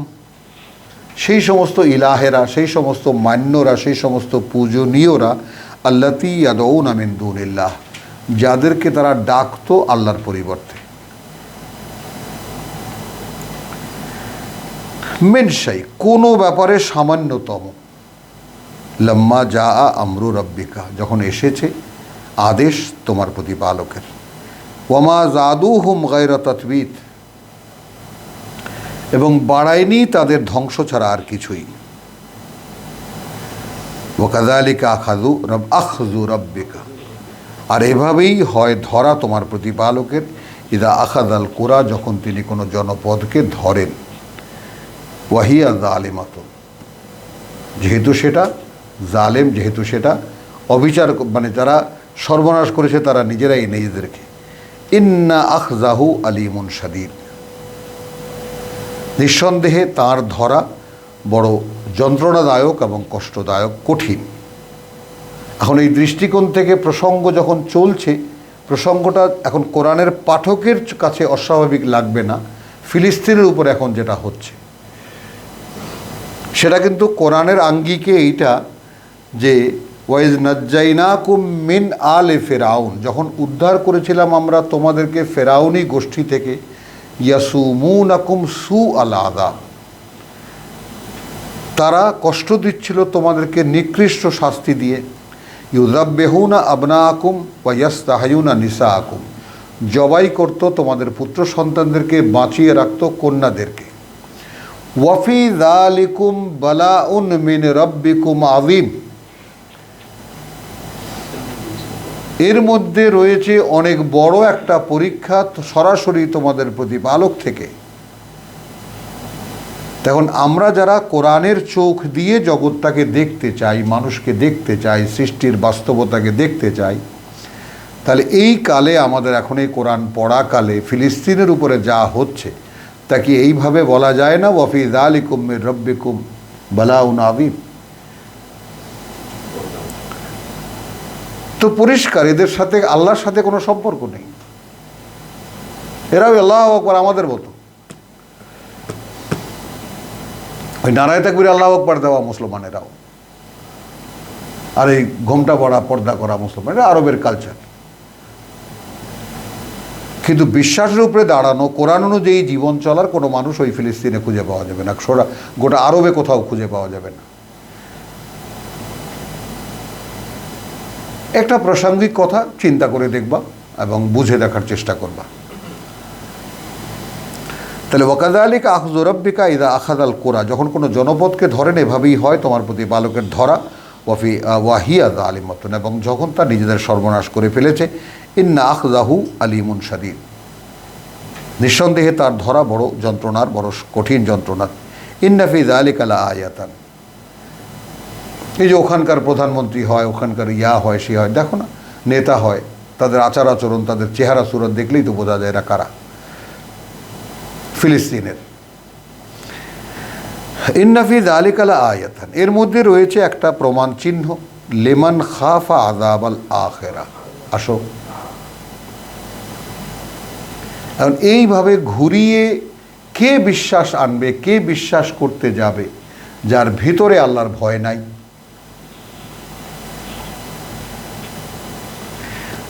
সেই সমস্ত ইলাহেরা, সেই সমস্ত মান্যরা, সেই সমস্ত পূজনীয়রা, আল্লাতী ইয়াদউনা মিন দুনিল্লাহ, যাদেরকে তারা ডাকতো আল্লাহর পরিবর্তে। মিন শাই, কোনো ব্যাপারে সামান্যতম, লাম্মা যা আমরু রব্বিকা, যখন এসেছে আদেশ তোমার প্রতিপালকের, ওয়ামা জাদুহুম গায়রা তাতবীত, এবং বাড়ায়নি তাদের ধ্বংস ছাড়া আর কিছুই। ওয়াকাযালিকা আখযু রাব্বিকা, আর এভাবেই হয় ধরা তোমার প্রতিপালকের, ইদা আখাযাল কুরা, যখন তিনি কোনো জনপদকে ধরেন, ওয়াহিয়া যালিমাতুন, যেহেতু সেটা জালেম, যেহেতু সেটা অবিচার, মানে যারা সর্বনাশ করেছে তারা নিজেরাই নিজেদেরকে। ইন্না আখযাহু আলীমুন শাদীদ, নিঃসন্দেহে তার ধরা বড় যন্ত্রণাদায়ক এবং কষ্টদায়ক, কঠিন। এখন এই দৃষ্টিকোণ থেকে প্রসঙ্গ যখন চলছে, প্রসঙ্গটা এখন কোরআনের পাঠকের কাছে অস্বাভাবিক লাগবে না। ফিলিস্তিনের উপর এখন যেটা হচ্ছে সেটা কিন্তু কোরআনের আঙ্গিকে এইটা যে ওয়াইজ নাজ্জাইনাকুম মিন আলে ফেরাউন, যখন উদ্ধার করেছিলাম আমরা তোমাদেরকে ফেরাউনি গোষ্ঠী থেকে, ইয়াসুমুনাকুম সু আল আযাব, তারা কষ্ট দিচ্ছিল তোমাদেরকে নিকৃষ্ট শাস্তি দিয়ে, ইউযাব্বিহুনা আবনাআকুম ওয়া ইয়াস্তাহয়ুনা নিসাআকুম, জবাই করত তোমাদের পুত্র সন্তানদেরকে, বাঁচিয়ে রাখত কন্যাদেরকে। ওয়াফি যালিকুম বালাউন মিন রাব্বিকুম আযীম, এর মধ্যে রয়েছে অনেক বড় একটা পরীক্ষা সরাসরি তোমাদের প্রতিপালক থেকে। তখন আমরা যারা কোরআনের চোখ দিয়ে জগৎটাকে দেখতে চাই, মানুষকে দেখতে চাই, সৃষ্টির বাস্তবতাকে দেখতে চাই, তাহলে এই কালে আমাদের এখন এই কোরআন পড়া কালে ফিলিস্তিনের উপরে যা হচ্ছে তা কি এইভাবে বলা যায় না ওয়াফি যালিকুম মির রাব্বিকুম বালাউন আযীম? তো পরিষ্কার এদের সাথে আল্লাহর সাথে কোনো সম্পর্ক নেই। এরাও আল্লাহু আকবার আমাদের মতো, ওই নারায়ে তাকবীর আল্লাহু আকবার দেওয়া মুসলমানেরাও, আর এই ঘোমটা পড়া পর্দা করা মুসলমান, এটা আরবের কালচার। কিন্তু বিশ্বাসের উপরে দাঁড়ানো কোরআন অনুযায়ী জীবন চলার কোনো মানুষ ওই ফিলিস্তিনে খুঁজে পাওয়া যাবে না, গোটা আরবে কোথাও খুঁজে পাওয়া যাবে না। একটা প্রাসঙ্গিক কথা চিন্তা করে দেখবা এবং বুঝে দেখার চেষ্টা করবা। তাহলে ওয়াকাযালিকা আখযু রাব্বিকা ইযা আখাযাল কুরা, যখন কোনো জনপদকে ধরেন এভাবেই হয় তোমার প্রতিপালকের ধরা, ওয়াহিয়া যালিমাতুন, এবং যখন তা নিজেদের সর্বনাশ করে ফেলেছে, ইন্না আখযাহু আলীমুন শাদীদ, নিঃসন্দেহে তার ধরা বড় যন্ত্রণার, বড় কঠিন যন্ত্রণার। ইন্না ফি যালিকা লাআয়াতান, এই যে ওখানকার প্রধানমন্ত্রী হয়, ওখানকার হয়, সে হয়, দেখো না নেতা হয়, তাদের আচার আচরণ, তাদের চেহারা সুরত দেখলেই তো বোঝা যায় এরা কারা, ফিলিস্তিনের। ইন্না ফি যালিকা লাআয়াতান, এর মধ্যে রয়েছে একটা প্রমাণ চিহ্ন, লিমান খাফা আযাবাল আখিরাহ। আসো, এখন এইভাবে ঘুরিয়ে কে বিশ্বাস আনবে, কে বিশ্বাস করতে যাবে যার ভিতরে আল্লাহর ভয় নাই?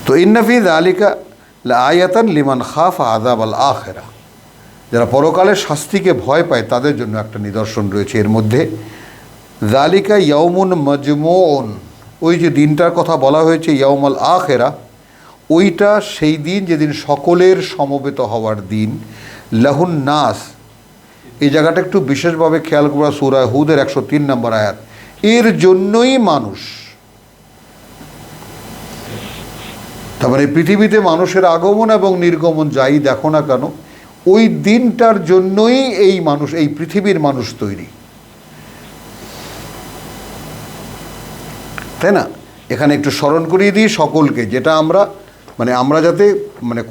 তো ইন্না ফি যালিকা লাআয়াতান লিমান খাফা আযাবাল আখিরাহ, যারা পরকালের শাস্তিকে ভয় পায় তাদের জন্য একটা নিদর্শন রয়েছে এর মধ্যে। যালিকা ইয়াউমুন মাজমুউন, ওই যে দিনটার কথা বলা হয়েছে ইয়াউমুল আখিরাহ, ওইটা সেই দিন যেদিন সকলের সমবেত হওয়ার দিন। লাহুন নাস, এই জায়গাটা একটু বিশেষভাবে খেয়াল করা, সূরা হুদের 103 নম্বর আয়াত, এর জন্যই মানুষ, তার মানে পৃথিবীতে মানুষের আগমন এবং নির্গমন যাই দেখো না কেন, ওই দিনটার জন্যই এই মানুষ, এই পৃথিবীর মানুষ তৈরি, তাই না? এখানে একটু স্মরণ করিয়ে দিই সকলকে, যেটা আমরা যাতে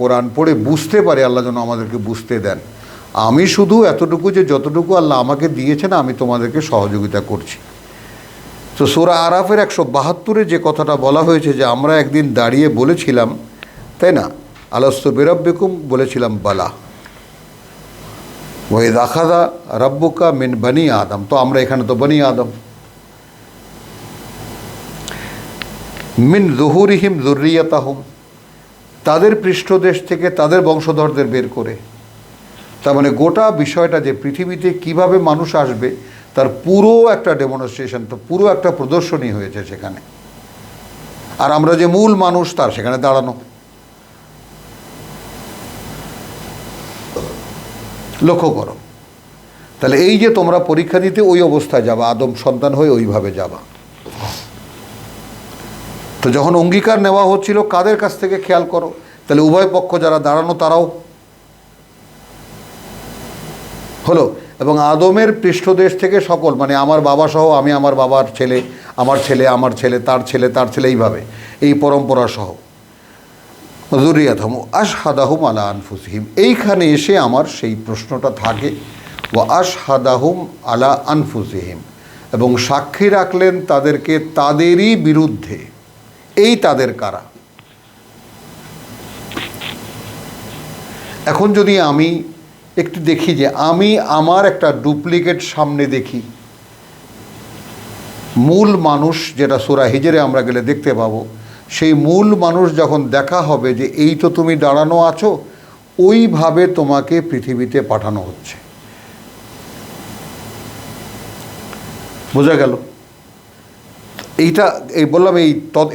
কোরআন পড়ে বুঝতে পারি, আল্লাহ যেন আমাদেরকে বুঝতে দেন। আমি শুধু এতটুকু যে যতটুকু আল্লাহ আমাকে দিয়েছেন আমি তোমাদেরকে সহযোগিতা করছি। তো সূরা আরাফের 172-এ যে কথাটা বলা হয়েছে যে আমরা একদিন দাঁড়িয়ে বলেছিলাম, তাই না, আলাস্তু বিরাব্বিকুম, বলেছিলাম বালা, ওয়াইদ আখাযা রাব্বুকা মিন বনি আদম, তো আমরা এখানে তো বনি আদম, মিন যুহুরিহিম যুররিয়াতাহুম, তাদের পৃষ্ঠদেশ থেকে তাদের বংশধরদের বের করে। তার মানে গোটা বিষয়টা যে পৃথিবীতে কিভাবে মানুষ আসবে তার পুরো একটা ডেমনস্ট্রেশন, তো পুরো একটা প্রদর্শনী হয়েছে সেখানে। আর আমরা যে মূল মানুষ তার সেখানে দাঁড়ানো। লক্ষ্য করো, তাহলে এই যে তোমরা পরীক্ষা দিতে ওই অবস্থায় যাবা, আদম সন্তান হয়ে ওইভাবে যাবা। তো যখন অঙ্গীকার নেওয়া হচ্ছিল কাদের কাছ থেকে খেয়াল করো, তাহলে উভয় পক্ষ যারা দাঁড়ানো তারাও হলো, এবং আদমের পৃষ্ঠদেশ থেকে সকল, মানে আমার বাবা সহ, আমি আমার বাবার ছেলে, আমার ছেলে, আমার ছেলে, তার ছেলে, তার ছেলে, এইভাবে এই পরম্পরা সহ। যুররিয়াতাহুম আশহাদাহুম আলা আনফুসিহিম, এইখানে এসে আমার সেই প্রশ্নটা থাকে, ওয়া আশহাদাহুম আলা আনফুসিহিম, এবং সাক্ষী রাখলেন তাদেরকে তাদেরই বিরুদ্ধে। এই তাদের কারা? এখন যদি আমি একটু দেখি যে আমি আমার একটা ডুপ্লিকেট সামনে দেখি, মূল মানুষ যেটা সূরা হিজরে আমরা গেলে দেখতে পাবো, সেই মূল মানুষ যখন দেখা হবে যে এই তো তুমি দাঁড়ানো আছো, ওইভাবে তোমাকে পৃথিবীতে পাঠানো হচ্ছে। বোঝা গেল? এইটা এই বললাম,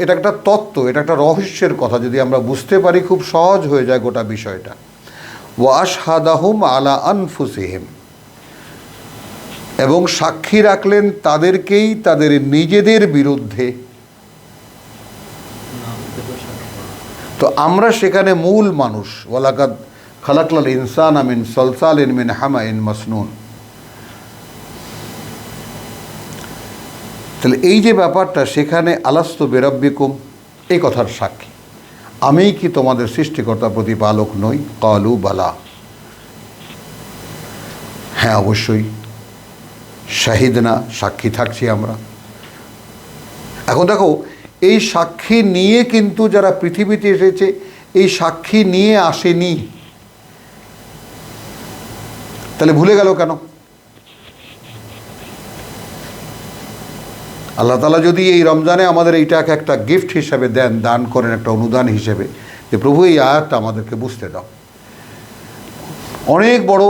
এটা একটা তত্ত্ব, এটা একটা রহস্যের কথা। যদি আমরা বুঝতে পারি খুব সহজ হয়ে যায় গোটা বিষয়টা। ওয়া আশহাদাহুম আলা আনফুসিহিম, এবং সাক্ষী রাখলেন তাদেরকেই তাদের নিজেদের বিরুদ্ধে। তো আমরা সেখানে মূল মানুষ। ওয়ালাকাদ খালাকনাল ইনসানা মিন সালসালিন মিন হামাইন মাসনুন। তাহলে এই যে ব্যাপারটা, সেখানে আলাস্তু বিরাব্বিকুম এই কথার সাক্ষী, আমিই কি তোমাদের সৃষ্টিকর্তা প্রতিপালক নই? ক্বালু বালা, হ্যাঁ অবশ্যই, শাহিদনা, সাক্ষী থাকছি আমরা। এখন দেখো, এই সাক্ষী নিয়ে কিন্তু যারা পৃথিবীতে এসেছে, এই সাক্ষী নিয়ে আসেনি, তাহলে ভুলে গেল কেন? আল্লাহ তাআলা যদি এই রমজানে আমাদের এইটাকে একটা গিফট হিসেবে দেন, দান করেন, একটা অনুদান হিসেবে, যে প্রভু এই আয়াতটা আমাদেরকে বুঝতে দাও, অনেক বড়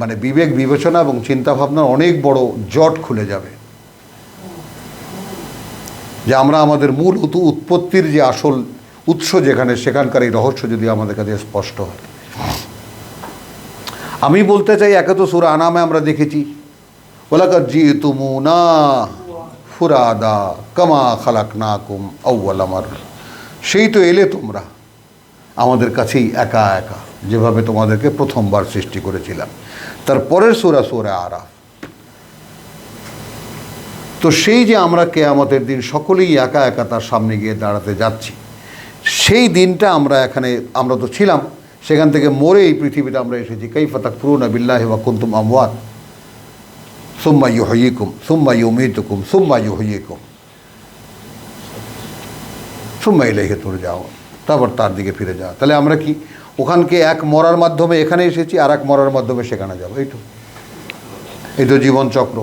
মানে বিবেক বিবেচনা এবং চিন্তাভাবনার অনেক বড় জট খুলে যাবে, যে আমরা আমাদের মূল উৎপত্তির যে আসল উৎস যেখানে, সেখানকার এই রহস্য যদি আমাদের কাছে স্পষ্ট হয়। আমি বলতে চাই, একে তো সূরা আনামে আমরা দেখেছি, ওয়ালাকাদ জিতুমুনা ফুরাদা কামা খালাকনাকুম আউওয়ালা মাররা, সেই তো এলে তোমরা আমাদের কাছেই একা একা, যেভাবে তোমাদেরকে প্রথমবার সৃষ্টি করেছিলাম। তারপরের সূরা আরাফ। তো সেই যে আমরা কিয়ামতের দিন সকলেই একা একা তার সামনে গিয়ে দাঁড়াতে যাচ্ছি, সেই দিনটা আমরা তো ছিলাম, সেখান থেকে মরে এই পৃথিবীতে আমরা এসেছি। কাইফা তাকফুরুনা বিল্লাহি ওয়া কুনতুম আমওয়াত সুম্মা ইউহয়িকুম সুম্মা ইউমীতুকুম সুম্মা ইউহয়িকুম সুম্মা ইলাইহি তুরজাউন, তারপর তার দিকে ফিরে যাওয়া। তাহলে আমরা কি ওখানকে এক মরার মাধ্যমে এখানে এসেছি, আর এক মরার মাধ্যমে সেখানে যাবো? এই তো জীবন চক্র।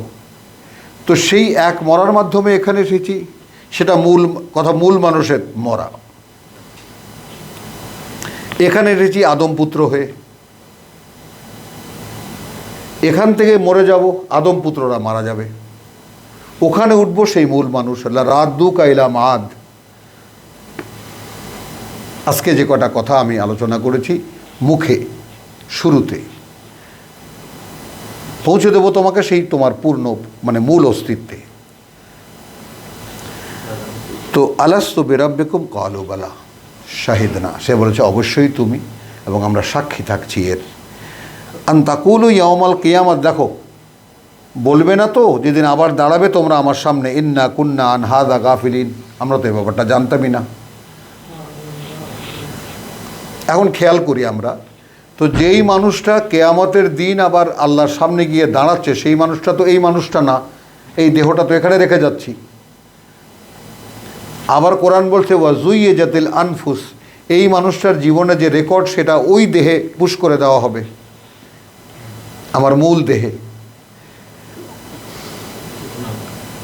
তো সেই এক মরার মাধ্যমে এখানে এসেছি, সেটা মূল কথা, মূল মানুষের মরা। এখানে এসেছি আদম পুত্র হয়ে, এখান থেকে মরে যাব, আদম পুত্ররা মারা যাবে, ওখানে উঠবো সেই মূল মানুষ। রাদ্দুকা ইলা মাদ। আজকে যে কটা কথা আমি আলোচনা করেছি মুখে শুরুতে, পৌঁছে দেবো তোমাকে সেই তোমার পূর্ণ মূল অস্তিত্বে। তো আলাস্তু বিরাব্বিকুম ক্বালু বালা শাহিদনা, সে বলেছে অবশ্যই তুমি, এবং আমরা সাক্ষী থাকছি এর। আন তাকুলু ইয়াউমাল কিয়ামাত, দেখো বলবে না তো যেদিন আবার দাঁড়াবে তোমরা আমার সামনে, ইন্না কুন্না আন হাযা গাফিলিন, আমরা তো এই ব্যাপারটা জানতামই না। এখন খেয়াল করি আমরা, তো যেই মানুষটা কেয়ামতের দিন আবার আল্লাহর সামনে গিয়ে দাঁড়াচ্ছে, সেই মানুষটা তো এই মানুষটা না, এই দেহটা তো এখানে রেখে যাচ্ছি। আবার কোরআন বলছে ওয়াজুইয়ে জাতিল আনফুস, এই মানুষটার জীবনে যে রেকর্ড সেটা ওই দেহে পুশ করে দেওয়া হবে, আমার মূল দেহে।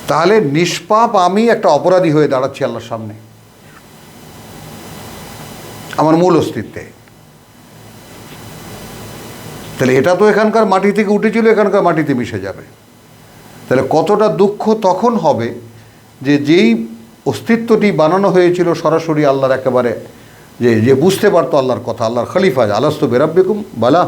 তাহলে নিষ্পাপ আমি একটা অপরাধী হয়ে দাঁড়াচ্ছি আল্লাহর সামনে, আমার মূল অস্তিত্বে। তাহলে এটা তো এখানকার মাটি থেকে উঠেছিল, এখানকার মাটিতে মিশে যাবে। তাহলে কতটা দুঃখ তখন হবে যে যেই অস্তিত্বটি বানানো হয়েছিল সরাসরি আল্লাহর একেবারে, যে বুঝতে পারতো আল্লাহর কথা, আল্লাহর খলিফা, আলাস্তু বিরাব্বিকুম বালা।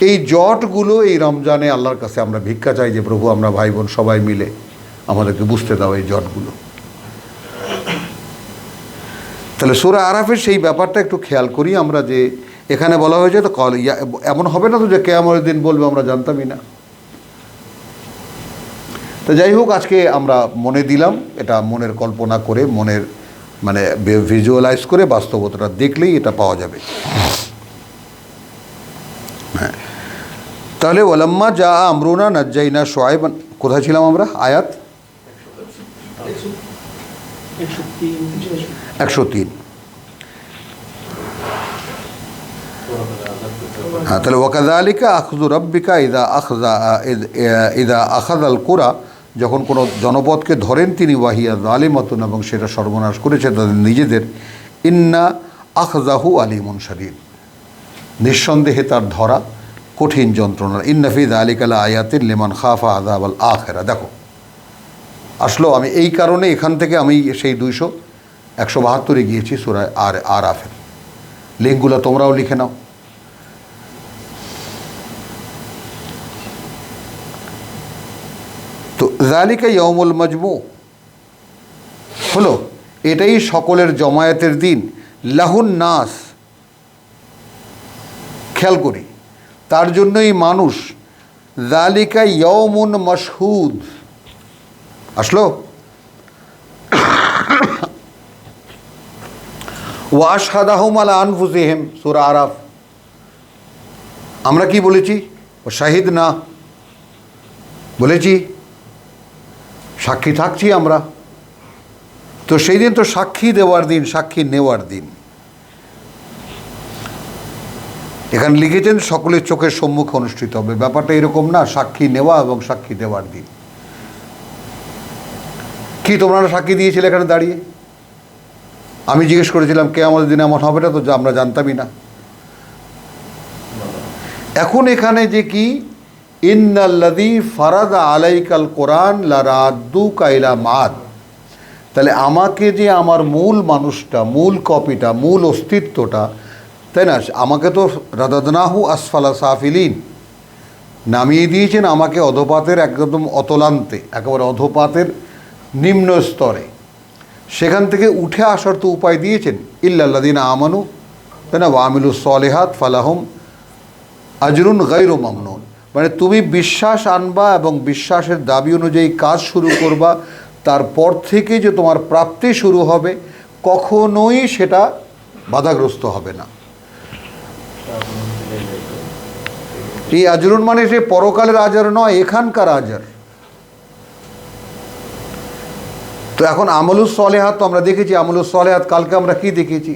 এই জটগুলো এই রমজানে আল্লাহর কাছে আমরা ভিক্ষা চাই যে প্রভু আমরা ভাই বোন সবাই মিলে আমাদেরকে বুঝতে দাও এই জটগুলো। তাহলে সূরা আরাফের সেই ব্যাপারটা একটু খেয়াল করি আমরা, যে এখানে বলা হয়েছে তো এমন হবে না তো যে কিয়ামতের দিন বলবে আমরা জানতামই না। তো যাই হোক, আজকে আমরা মনে দিলাম, এটা মনের কল্পনা করে, মনের মানে ভিজুয়ালাইজ করে বাস্তবতাটা দেখলেই এটা পাওয়া যাবে। হ্যাঁ, তাহলে ওয়ালাম্মা যা আমরুনা নাজ্জাইনা শুআইবান, কোথায় ছিলাম আমরা? আয়াত 103। হ্যাঁ, তাহলে ওয়াকাযালিকা আখযু রাব্বিকা ইযা আখাযাল কুরা, যখন কোনো জনপদকে ধরেন তিনি, ওয়াহিয়া যালিমাতুন, এবং সেটা সর্বনাশ করেছে তাদের নিজেদের, ইন্না আখযাহু আলিমুন শাদীদ, নিঃসন্দেহে তার ধরা কঠিন যন্ত্রণা। ইন্না ফি যালিকা লাআয়াতিন লিমান খাফা আযাবাল আখিরা। দেখো আসলো, আমি এই কারণে এখান থেকে আমি সেই 172-এ গিয়েছি সূরা আরাফের। লিঙ্কগুলো তোমরাও লিখে নাও। তো যালিকা ইয়াউমুল মাজমু হলো, এটাই সকলের জমায়েতের দিন। লাহুন নাস, খেয়াল করি, তার জন্যই মানুষ। যালিকা ইয়াউমুন মাশহুদ আসলো। ওয়া আশহাদাহুম আলা আনফুসিহিম, সূরা আরাফ। আমরা কি বলেছি? ও শাহিদ না বলেছি, সাক্ষী থাকছি আমরা। তো সেই দিন তো সাক্ষী দেওয়ার দিন, সাক্ষী নেওয়ার দিন। এখানে লিখেছেন সকলের চোখের সম্মুখে অনুষ্ঠিত হবে। ব্যাপারটা এরকম না, সাক্ষী নেওয়া এবং সাক্ষী দেওয়ার দিন। কি তোমরা সাক্ষী দিয়েছিলে এখানে দাঁড়িয়ে? আমি জিজ্ঞেস করেছিলাম কে আমাদের দিনে এমন হবে না তো, আমরা জানতামই না। এখন এখানে যে কি, ইন্নাল্লাযী ফারাদা আলাইকাল কোরআন লারাদ্দুকা ইলা মাদ, তাহলে আমাকে যে আমার মূল মানুষটা, মূল কপিটা, মূল অস্তিত্বটা, তাই না, আমাকে তো রাদাদনাহু আসফালা সাফিলিন, নামিয়ে দিয়েছেন আমাকে অধপাতের একদম অতলান্তে, একেবারে অধপাতের নিম্ন স্তরে। সেখান থেকে উঠে আসার তো উপায় দিয়েছেন। ইল্লাল্লাযীনা আমানু, তাই না, ওয়া আমিলুস সলিহাত ফালাহুম আজরুন গায়রু মামনুন, মানে তুমি বিশ্বাস আনবা এবং বিশ্বাসের দাবি অনুযায়ী কাজ শুরু করবা, তারপর থেকে যে তোমার প্রাপ্তি শুরু হবে, কখনোই সেটা বাধাগ্রস্ত হবে না। এই আজরুন মানে সে পরকালের আজার নয়, এখানকার আজার। তো এখন আমলুস সলেহাত তো আমরা দেখেছি, আমলুস সলেহাত কালকে আমরা কি দেখেছি?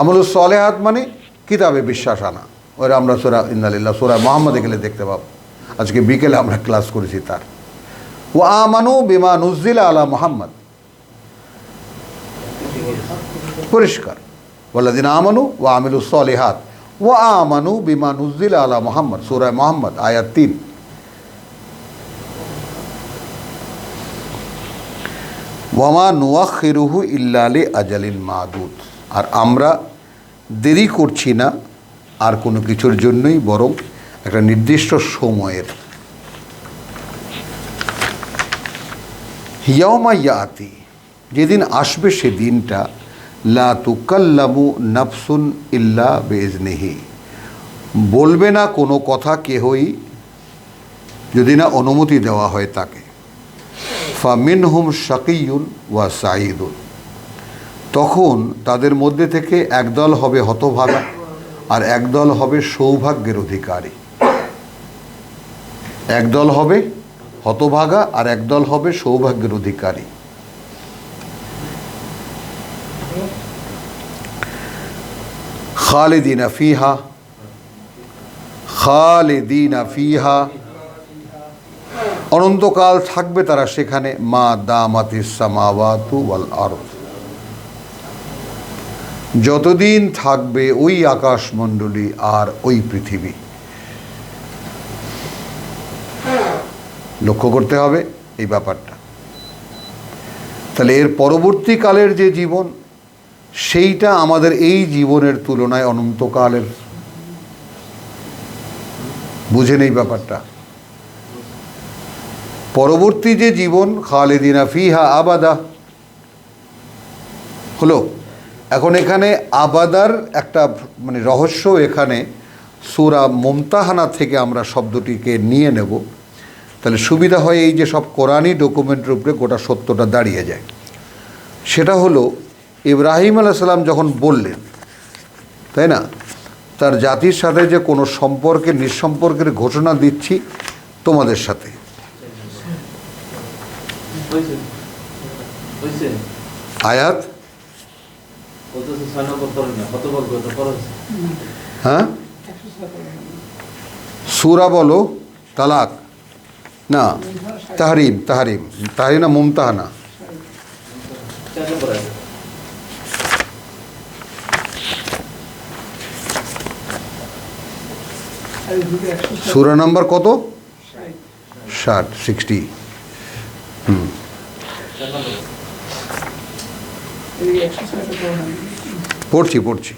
আমলুস সলেহাত মানে কিতাবে বিশ্বাস আনা, ওরা আমরা সূরা ইন্নালিল্লাহ, সূরা মুহাম্মদে গেলে দেখতে পাবো। আজকে বিকেলে আমরা ক্লাস করেছি তার। ওয়া আমানু বিমা নুজ্জিলা আলা মুহাম্মদ, পরিষ্কার। ওয়াল্লাযীনা আমানু ওয়া আমিলুস সলিহাত ওয়া আমানু বিমা নুজ্জিলা আলা মুহাম্মদ, সূরা মুহাম্মদ আয়াত 3। ওয়ামা নুয়াখিরুহু ইল্লা লি আজালিন মাদুদ, আর আমরা দেরি করছি না আর কোনো কিছুর জন্যই, বরং একটা নির্দিষ্ট সময়ের। ইয়াউমা ইয়াতি, যেদিন আসবে সেদিনটা, লা তুকাল্লামু নাফসুন ইল্লা বিইজনিহি, বলবে না কোনো কথা কেহই যদি না অনুমতি দেওয়া হয় তাকে। ফামিনহুম শাকিয়ুন ওয়া সাঈদুন, তখন তাদের মধ্যে থেকে একদল হবে হতভাগা আর একদল হবে সৌভাগ্যের অধিকারী। একদল হবে হতভাগা আর একদল হবে সৌভাগ্যের অধিকারী। খালিদিনা ফিহা, খালিদিনা ফিহা, অনন্তকাল থাকবে তারা সেখানে। মা দামাতিস সামাওয়াতু ওয়াল আরদ, যতদিন থাকবে ওই আকাশমণ্ডলী আর ওই পৃথিবী। লক্ষ্য করতে হবে এই ব্যাপারটা। তাহলে এর পরবর্তীকালের যে জীবন, সেইটা আমাদের এই জীবনের তুলনায় অনন্তকালের। বুঝেন এই ব্যাপারটা? পরবর্তী যে জীবন, খালিদিনা ফিহা আবাদা হলো। এখন এখানে আবাদার একটা মানে রহস্য, এখানে সূরা মুমতাহানা থেকে আমরা শব্দটিকে নিয়ে নেব, তাহলে সুবিধা হয়। এই যে সব কোরআনী ডকুমেন্টের উপরে গোটা সত্যটা দাঁড়িয়ে যায়। সেটা হলো ইব্রাহিম আলাইহিস সালাম যখন বললেন, তাই না, তার জাতির সাথে যে কোনো সম্পর্কে নিঃসম্পর্কের ঘোষণা দিচ্ছি তোমাদের সাথে। আয়াত হ্যাঁ, সূরা বলো তালাক না, তাহরিম, তাহরিম, তাহরিম না মুমতাহানা। সূরা নাম্বার কত? 60। পড়ছি।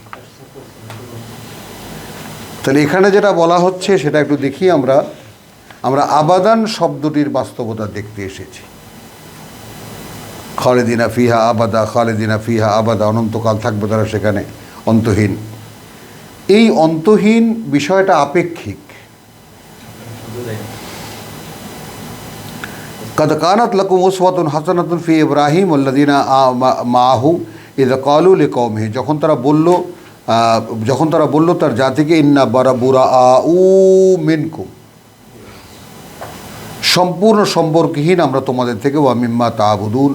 তাহলে এখানে যেটা বলা হচ্ছে সেটা একটু দেখি। আমরা আবাদান শব্দটির বাস্তবতা দেখতে এসেছি। খালিদিনা ফিহা আবাদা, খালিদিনা ফিহা আবাদা, অনন্তকাল থাকবে তারা সেখানে, অন্তহীন। এই অন্তহীন বিষয়টা আপেক্ষিক। কদ কানাত লাকুম উসওয়াতুন হাসানাতুন ফি ইব্রাহিম ওয়াল্লাযিনা মাআহু ইযা ক্বালু লিকওমিহি, যখন তারা বলল তার জাতিকে, ইন্না বুরাআউ মিনকুম, সম্পূর্ণ সম্পর্কহীন আমরা তোমাদের থেকে, ওয়া মিম্মা তা'বুদুন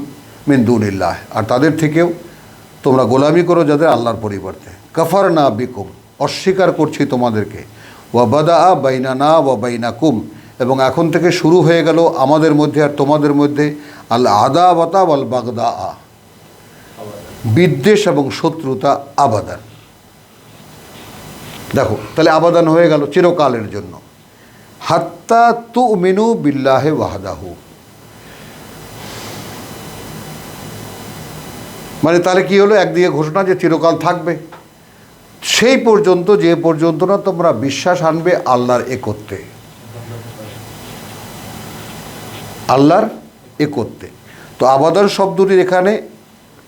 মিন দুনিল্লাহ, আর তাদের থেকেও তোমরা গোলামি করো যাদের আল্লাহর পরিবর্তে। কাফারনা বিকুম, অস্বীকার করছি তোমাদেরকে। ওয়া বাদাআ বাইনানা ওয়া বাইনাকুম, এবং এখন থেকে শুরু হয়ে গেল আমাদের মধ্যে আর তোমাদের মধ্যে আল আদাওয়াতা ওয়াল বাগদা, বিদ্বেষ এবং শত্রুতা, আবাদান। দেখো তাহলে আবাদান হয়ে গেল চিরকালের জন্য। হাত্তা তুমিনু বিল্লাহি ওয়াহদাহু, মানে তাহলে কি হলো? একদিকে ঘোষণা যে চিরকাল থাকবে, সেই পর্যন্ত, যে পর্যন্ত না তোমরা বিশ্বাস আনবে আল্লাহর একত্বে, আল্লাহর একত্বে। তো আবাদান শব্দটির এখানে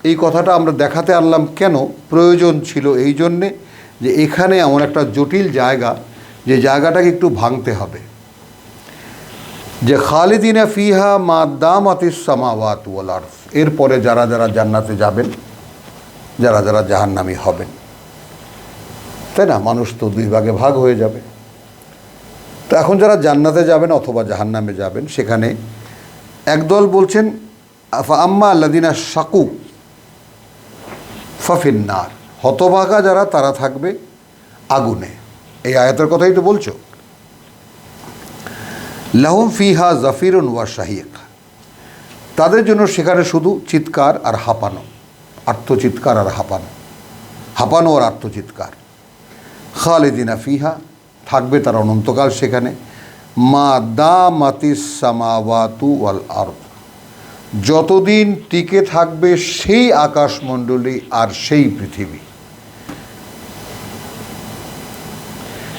এই কথাটা আমরা দেখাতে আনলাম কেন? প্রয়োজন ছিল এই জন্যে যে এখানে এমন একটা জটিল জায়গা, যে জায়গাটাকে একটু ভাঙতে হবে। যে খালিদিনা ফিহা মা দামাতিস সামাওয়াতু ওয়াল আরদ, এরপরে যারা যারা জান্নাতে যাবেন, যারা যারা জাহান্নামী হবেন, তাই না? মানুষ তো দুই ভাগে ভাগ হয়ে যাবে। তো এখন যারা জান্নাতে যাবেন অথবা জাহান্নামে যাবেন, সেখানে একদল বলছেন আম্মা আল্লাযিনা শাকু ফাফিন্নার, হতভাগা যারা তারা থাকবে আগুনে। এই আয়াতের কথাই তো বলছো। লাহুম ফিহা জাফিরুন ওয়া শাহিক, তাদের জন্য সেখানে শুধু চিৎকার আর হাঁপানো, আর্তচিৎকার আর হাঁপানো আর আর্তচিৎকার। খালিদিনা ফিহা, থাকবে তারা অনন্তকাল সেখানে। মা দামাতিস সামাওয়াতু ওয়াল আরদ, যতদিন টিকে থাকবে সেই আকাশমণ্ডলী আর সেই পৃথিবী।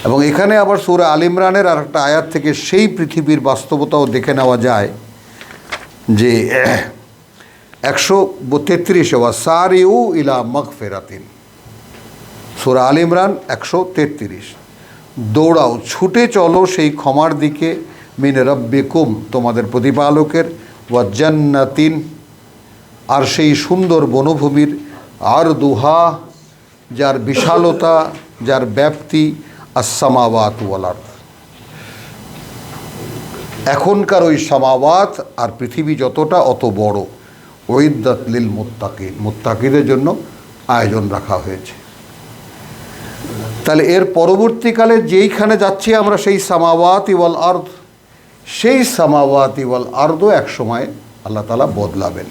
এবং এখানে আবার সূরা আল ইমরানের আর একটা আয়াত থেকে সেই পৃথিবীর বাস্তবতাও দেখে নেওয়া যায়, যে 133 ওয়াসারিউ ইলা মাগফিরাতিন, সূরা আল ইমরান 133, দৌড়াও, ছুটে চলো সেই ক্ষমার দিকে, মিন রাব্বিকুম, তোমাদের প্রতিপালকের, ওয়া জান্নাতিন, আর সেই সুন্দর বনভূমির, আরদুহা, যার বিশালতা, যার ব্যাপ্তি, আস-সামাওয়াত ওয়াল আরদ, এখনকার ওই সামাওয়াত আর পৃথিবী যতটা অত বড়। উইদ্দাত লিল মুত্তাকিন, মুত্তাকিদের জন্য আয়োজন রাখা হয়েছে। তাহলে এর পরবর্তীকালে যেইখানে যাচ্ছি আমরা, সেই সামাওয়াতি ওয়াল আরদ, সেই সামাওয়াতি ওয়াল আরদও এক সময় আল্লাহ তাআলা বদলাবেন,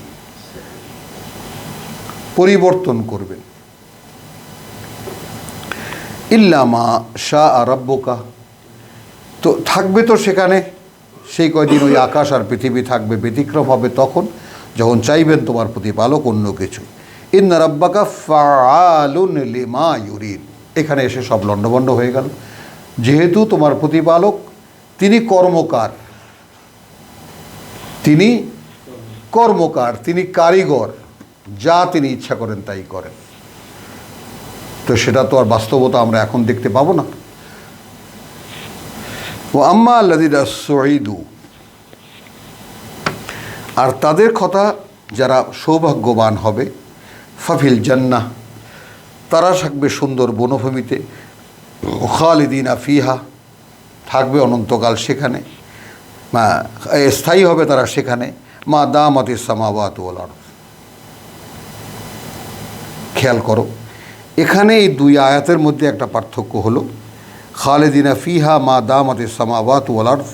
পরিবর্তন করবেন। ইল্লা মা শাআ রাব্বুকা, তো থাকবে তো সেখানে সেই কয়দিন ওই আকাশ আর পৃথিবী থাকবে, ব্যতিক্রম হবে তখন যখন চাইবেন তোমার প্রতিপালক অন্য কিছু। ইন্না রাব্বাকা ফাআলুন লিমা ইউরিদ, এখানে এসে সব লণ্ডভণ্ড হয়ে গেল। যেহেতু তোমার প্রতিপালক তিনি কর্মকার, তিনি কর্মকার, তিনি কারিগর, যা তিনি ইচ্ছা করেন তাই করেন। তো সেটা তো আর বাস্তবতা আমরা এখন দেখতে পাবো না। ও আম্মা আল্লাযীনা সুঈদু, আর তাদের কথা যারা সৌভাগ্যবান হবে, ফাফিল জান্নাহ, তারা থাকবে সুন্দর বনভূমিতে, খালিদিনা ফিহা, থাকবে অনন্তকাল সেখানে, স্থায়ী হবে তারা সেখানে, মা দামাতিস সামাওয়াত ওয়াল আরদ। খেয়াল করো, এখানে এই দুই আয়াতের মধ্যে একটা পার্থক্য হলো, খালিদিনা ফিহা মা দামাতিস সামাওয়াত ওয়াল আরদ,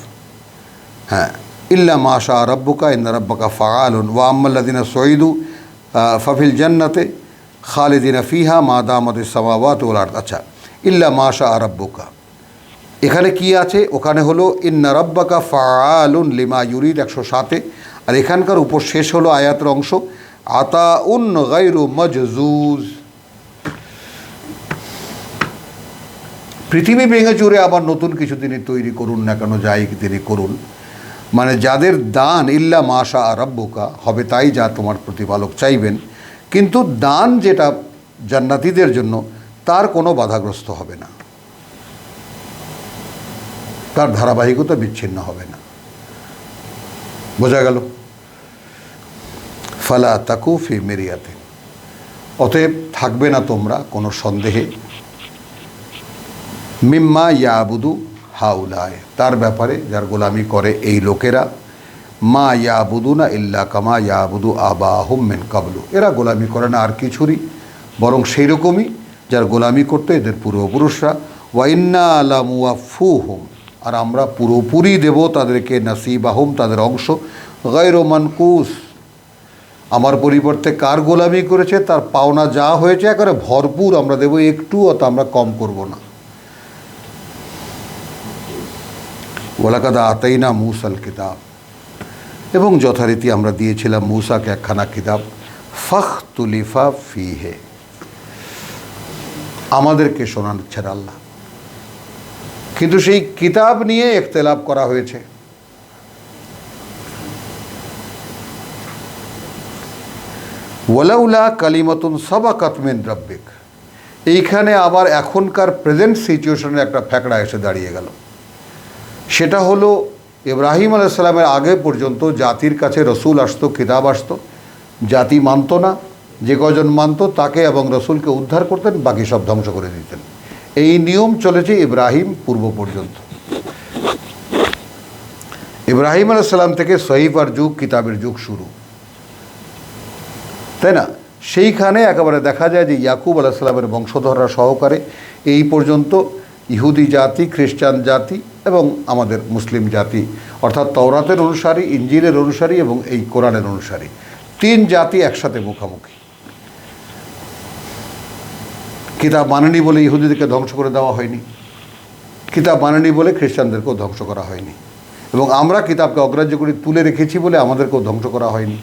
হ্যাঁ, ইল্লা মা শাআ রাব্বুকা ইন্না রাব্বাকা ফাআলুন, ওয়া আম্মাল্লাযিনা সুঈদু ফাফিল জান্নাতে খালিদিনা ফিহা মা দামাতিস সামাওয়াত ওয়াল আরদ। আচ্ছা, ইল্লা মা শাআ রাব্বুকা, এখানে কি আছে? ওখানে হলো ইন্না রাব্বাকা ফাআলুন লিমা ইউরিদ 107-এ, আর এখানকার উপর শেষ হলো আয়াতের অংশ আতাউন গায়রু মাজজুজ। পৃথিবী ভেঙে চুরে আবার নতুন কিছু তিনি তৈরি করুন না কেন, যাই তিনি করুন, মানে যাদের দান ইল্লা মা শাআ রাব্বুকা হবে, তাই যা তোমার প্রতিপালক চাইবেন, কিন্তু দান যেটা জান্নাতীদের জন্য তার কোনো বাধাগ্রস্ত হবে না, তার ধারাবাহিকতা বিচ্ছিন্ন হবে না। বোঝা গেল? ফালা তাকু ফি মিরিয়াতে, অতএব থাকবে না তোমরা কোনো সন্দেহে, মিম্মা ইয়াবুদু হাউলায়, তার ব্যাপারে যার গোলামি করে এই লোকেরা, মা ইয়াবুদুনা ইল্লা কামা ইয়াবুদু আবাহুম মিন কাবলু, এরা গোলামি করে না আর কিছুরই, বরং সেই রকমই যার গোলামি করতো এদের পূর্বপুরুষরা। ওয়া ইন্না লা মুওয়াফফুহুম, আর আমরা পুরোপুরি দেব তাদেরকে নাসিবাহুম, তাদের অংশ, গায়রু মানকুস, আমার পরিবর্তে কার গোলামি করেছে তার পাওনা যা হয়েছে একেবারে ভরপুর আমরা দেব, একটুও তা আমরা কম করব না। ওয়ালাকাদ আতাইনা মূসাল কিতাব, এবং যথারীতি আমরা দিয়েছিলাম মূসাকে একখানা কিতাব, ফাখতুলিফা ফিহে, আমাদেরকে শোনাচ্ছেন আল্লাহ, কিন্তু সেই কিতাব নিয়ে ইখতিলাফ করা হয়েছে। ওয়ালাউলা কালিমাতুন সাবাকাত মিন রাব্বিক, এইখানে আবার এখনকার প্রেজেন্ট সিচুয়েশনের একটা ফ্যাকড়া এসে দাঁড়িয়ে গেল। সেটা হলো ইব্রাহিম আলাইহিস সালামের আগে পর্যন্ত জাতির কাছে রসুল আসতো, কিতাব আসতো, জাতি মানত না, যে কজন মানত তাকে এবং রসুলকে উদ্ধার করতেন, বাকি সব ধ্বংস করে দিতেন। এই নিয়ম চলেছে ইব্রাহিম পূর্ব পর্যন্ত। ইব্রাহিম আলাইহিস সালাম থেকে সহিফার যুগ, কিতাবের যুগ শুরু, তাই না? সেইখানে একেবারে দেখা যায় যে ইয়াকুব আলাইহিস সালামের বংশধররা সহকারে এই পর্যন্ত ইহুদি জাতি, খ্রিস্টান জাতি এবং আমাদের মুসলিম জাতি, অর্থাৎ তওরাতের অনুসারী, ইঞ্জিলের অনুসারী এবং এই কোরআনের অনুসারী, তিন জাতি একসাথে মুখামুখি। কিতাব মানেনি বলে ইহুদিদেরকে ধ্বংস করে দেওয়া হয়নি, কিতাব মানেনি বলে খ্রিস্টানদেরকেও ধ্বংস করা হয়নি, এবং আমরা কিতাবকে অগ্রাহ্য করে তুলে রেখেছি বলে আমাদেরকেও ধ্বংস করা হয়নি।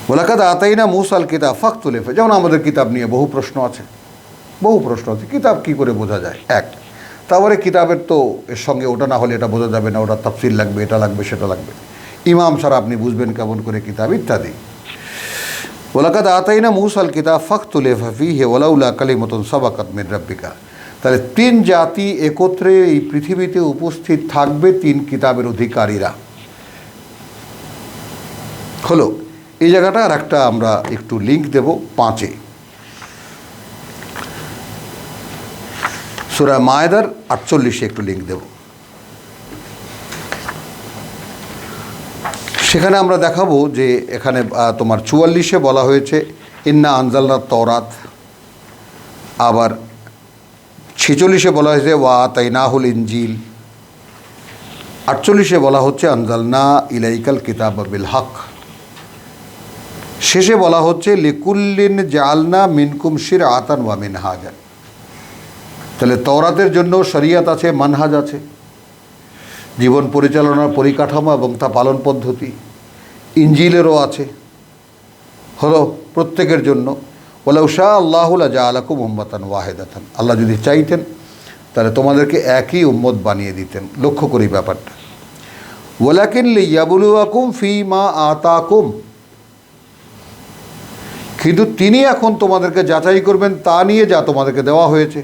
ওয়ালাকাদ আতাইনা মূসাল কিতাব ফাখতুলিফা, যেমন আমাদের কিতাব নিয়ে বহু প্রশ্ন আছে, বহু প্রশ্ন আছে। কিতাব কি করে বোঝা যায়? এক, তারপরে কিতাবের তো এর সঙ্গে ওটা না হলে এটা বোঝা যাবে না, ওটা তাফসীর লাগবে, এটা লাগবে, সেটা লাগবে, ইমাম ছাড়া আপনি বুঝবেন কেমন করে কিতাব, ইত্যাদি। ওয়ালাকাদ আতাইনা মূসাল কিতাব ফাখতুলিফা ফীহি ওয়ালাউলা কালিমাতুন সাবাকাত মিন রাব্বিকা, তাহলে তিন জাতি একত্রে এই পৃথিবীতে উপস্থিত থাকবে, তিন কিতাবের অধিকারীরা হলো এই জায়গাটা আর একটা আমরা একটু লিঙ্ক দেব 5-এ, সূরা মায়েদার 48-এ একটু লিঙ্ক দেব। সেখানে আমরা দেখাবো যে এখানে তোমার 44-এ বলা হয়েছে ইন্না আনজালনা তওরাত, আবার 46-এ বলা হয়েছে ওয়া আতাইনাহুল ইনজিল, 48-এ বলা হচ্ছে আনজালনা ইলাইকাল কিতাবা বিল হক, শেষে বলা হচ্ছে লিকুল্লিন জাআলনা মিনকুম শিরআতান ওয়া মিনহাজান। তাহলে তওরাতের জন্য শরিয়ত আছে, মানহাজ আছে, জীবন পরিচালনার পরিকাঠামো এবং তা পালন পদ্ধতি। ইনজিলেরও আছে, হলো প্রত্যেকের জন্য। ওয়ালাউ শাআ আল্লাহু লাজাআলাকুম উম্মাতান ওয়াহিদাতান, আল্লাহ যদি চাইতেন তাহলে তোমাদেরকে একই উম্মত বানিয়ে দিতেন। লক্ষ্য করি ব্যাপারটা। ওয়ালাকিন লিয়াবলুয়াকুম ফীমা আতাকুম, কিন্তু তিনি এখন তোমাদেরকে যাচাই করবেন তা নিয়ে যা তোমাদেরকে দেওয়া হয়েছে।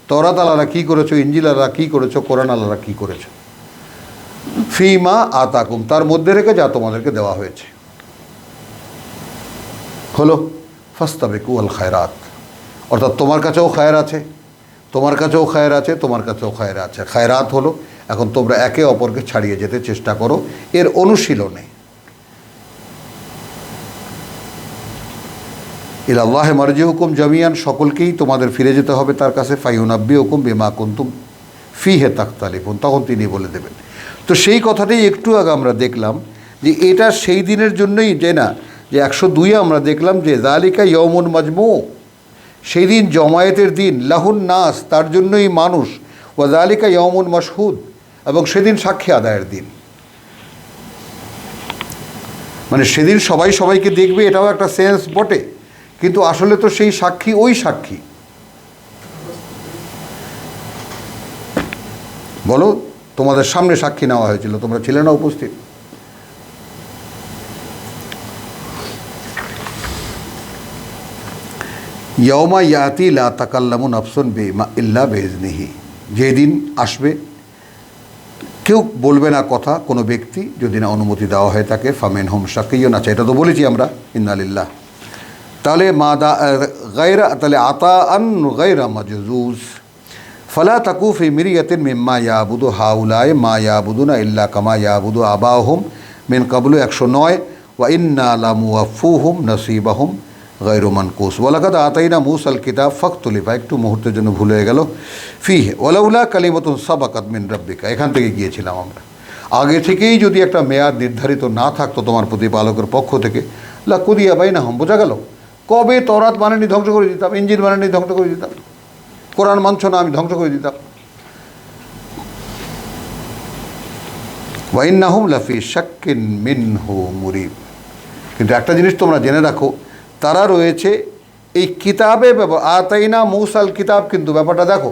তওরাত আল্লাহরা কী করেছো, ইনজিল আল্লাহরা কী করেছো, কোরআন আল্লাহরা কী করেছো। ফীমা আতাকুম, তার মধ্যে রেখে যা তোমাদেরকে দেওয়া হয়েছে। হলো ফাস্তাবিকু আল খায়রাত, অর্থাৎ তোমার কাছেও খায়ের আছে, তোমার কাছেও খায়ের আছে, তোমার কাছেও খায়ের আছে। খায়রাত হলো এখন তোমরা একে অপরকে ছাড়িয়ে যেতে চেষ্টা করো, এর অনুশীলনে। ইলাল্লাহি মারজিউকুম জামিয়ান, সকলকেই তোমাদের ফিরে যেতে হবে তার কাছে। ফায়ুনাব্বিউকুম বিমা কুনতুম ফীহি তাখতালিফুন, তখন তিনি বলে দেবেন। তো সেই কথাটাই একটু আগে আমরা দেখলাম যে এটা সেই দিনের জন্যই, যে না যে 102-এ আমরা দেখলাম যে যালিকা ইয়াউমুন মাজমু, সেই দিন জমায়েতের দিন, লাহুন নাস, তার জন্যই মানুষ, ওয়া যালিকা ইয়াউমুন মাশহুদ, এবং সেদিন সাক্ষী আদায়ের দিন। মানে সেদিন সবাই সবাইকে দেখবে, এটাও একটা সেন্স বটে, কিন্তু আসলে তো সেই সাক্ষী ওই সাক্ষী। বলো, তোমাদের সামনে সাক্ষী নেওয়া হয়েছিল, তোমরা ছিলে না উপস্থিত? ইয়াউমা ইয়াতি লা তাকাল্লামু নাফসুন ইল্লা বিইজনিহি, যেদিন আসবে কেউ বলবে না কথা, কোনো ব্যক্তি যদি না অনুমতি দেওয়া হয় তাকে। ফামিনহুম শাকিয়্যুন, আচ্ছা এটা তো বলেছি আমরা, ইন্না লিল্লাহ। তাহলে গায়রা, তাহলে আতাআন গায়রা মাজজুজ, ফালা তাকু ফি মিরিয়াতিন মিম্মা ইয়াবুদু হাউলাই মা ইয়াবুদুনা ইল্লা কামা ইয়াবুদু আবাহুম মিন কাবলু, 109। ওয়া ইন্না লামুওয়াফফুহুম নসিবাহুম গায়রু মানকুস। ওয়ালাকাদ আতাইনা মূসাল কিতাব ফাখতুলিফা, একটু মুহূর্তের জন্য ভুলে গেল, ফিহি ওয়ালাউলা কালিমাতুন সাবাকাত মিন রাব্বিকা, এখান থেকে গিয়েছিলাম আমরা। আগে থেকেই যদি একটা মেয়াদ নির্ধারিত না থাকতো তোমার প্রতিপালকের পক্ষ থেকে, লাকুদিয়া বাইনাহুম, বোঝা গেল কবে তওরাত মানেনি ধ্বংস করে দিতাম, ইনজিল মানেনি ধ্বংস করে দিতাম, কোরআন মানছ না আমি ধ্বংস করে দিতাম। ওয়া ইন্নাহুম লাফি শাক্কিন মিনহু মুরিব, কিন্তু একটা জিনিস তোমরা জেনে রাখো, তারা রয়েছে এই কিতাবে, আতাইনা মূসাল কিতাব, কিন্তু ব্যাপারটা দেখো,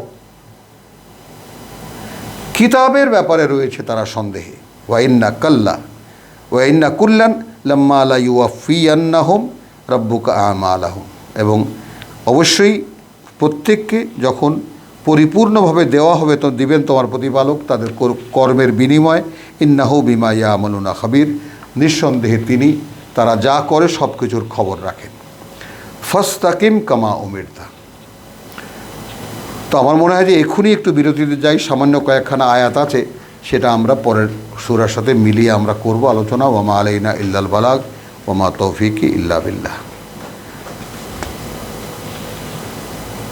কিতাবের ব্যাপারে রয়েছে তারা সন্দেহে। ওয়া ইন্না কাল্লা ওয়া ইন্না কুল্লান লাম্মা লা ইউওয়াফিয়ান্নাহুম রাব্বুকা আমালাহুম, এবং অবশ্যই প্রত্যেককে যখন পরিপূর্ণভাবে দেওয়া হবে তো দিবেন তোমার প্রতিপালক তাদের কর্মের বিনিময়। ইন্নাহু বিমা ইয়ামালুনা খাবির, নিঃসন্দেহে তিনি তারা যা করে সব কিছুর খবর রাখেন। ফাস্তাকিম কামা উমিরতা। তো আমার মনে হয় যে এক্ষুনি একটু বিরতিতে যাই, সামান্য কয়েকখানা আয়াত আছে, সেটা আমরা পরের সূরার সাথে মিলিয়ে আমরা করব আলোচনা। ওয়ামা আলাইনা ইল্লাল বালাগ ওয়ামা তৌফিকি ইল্লা বিল্লাহ।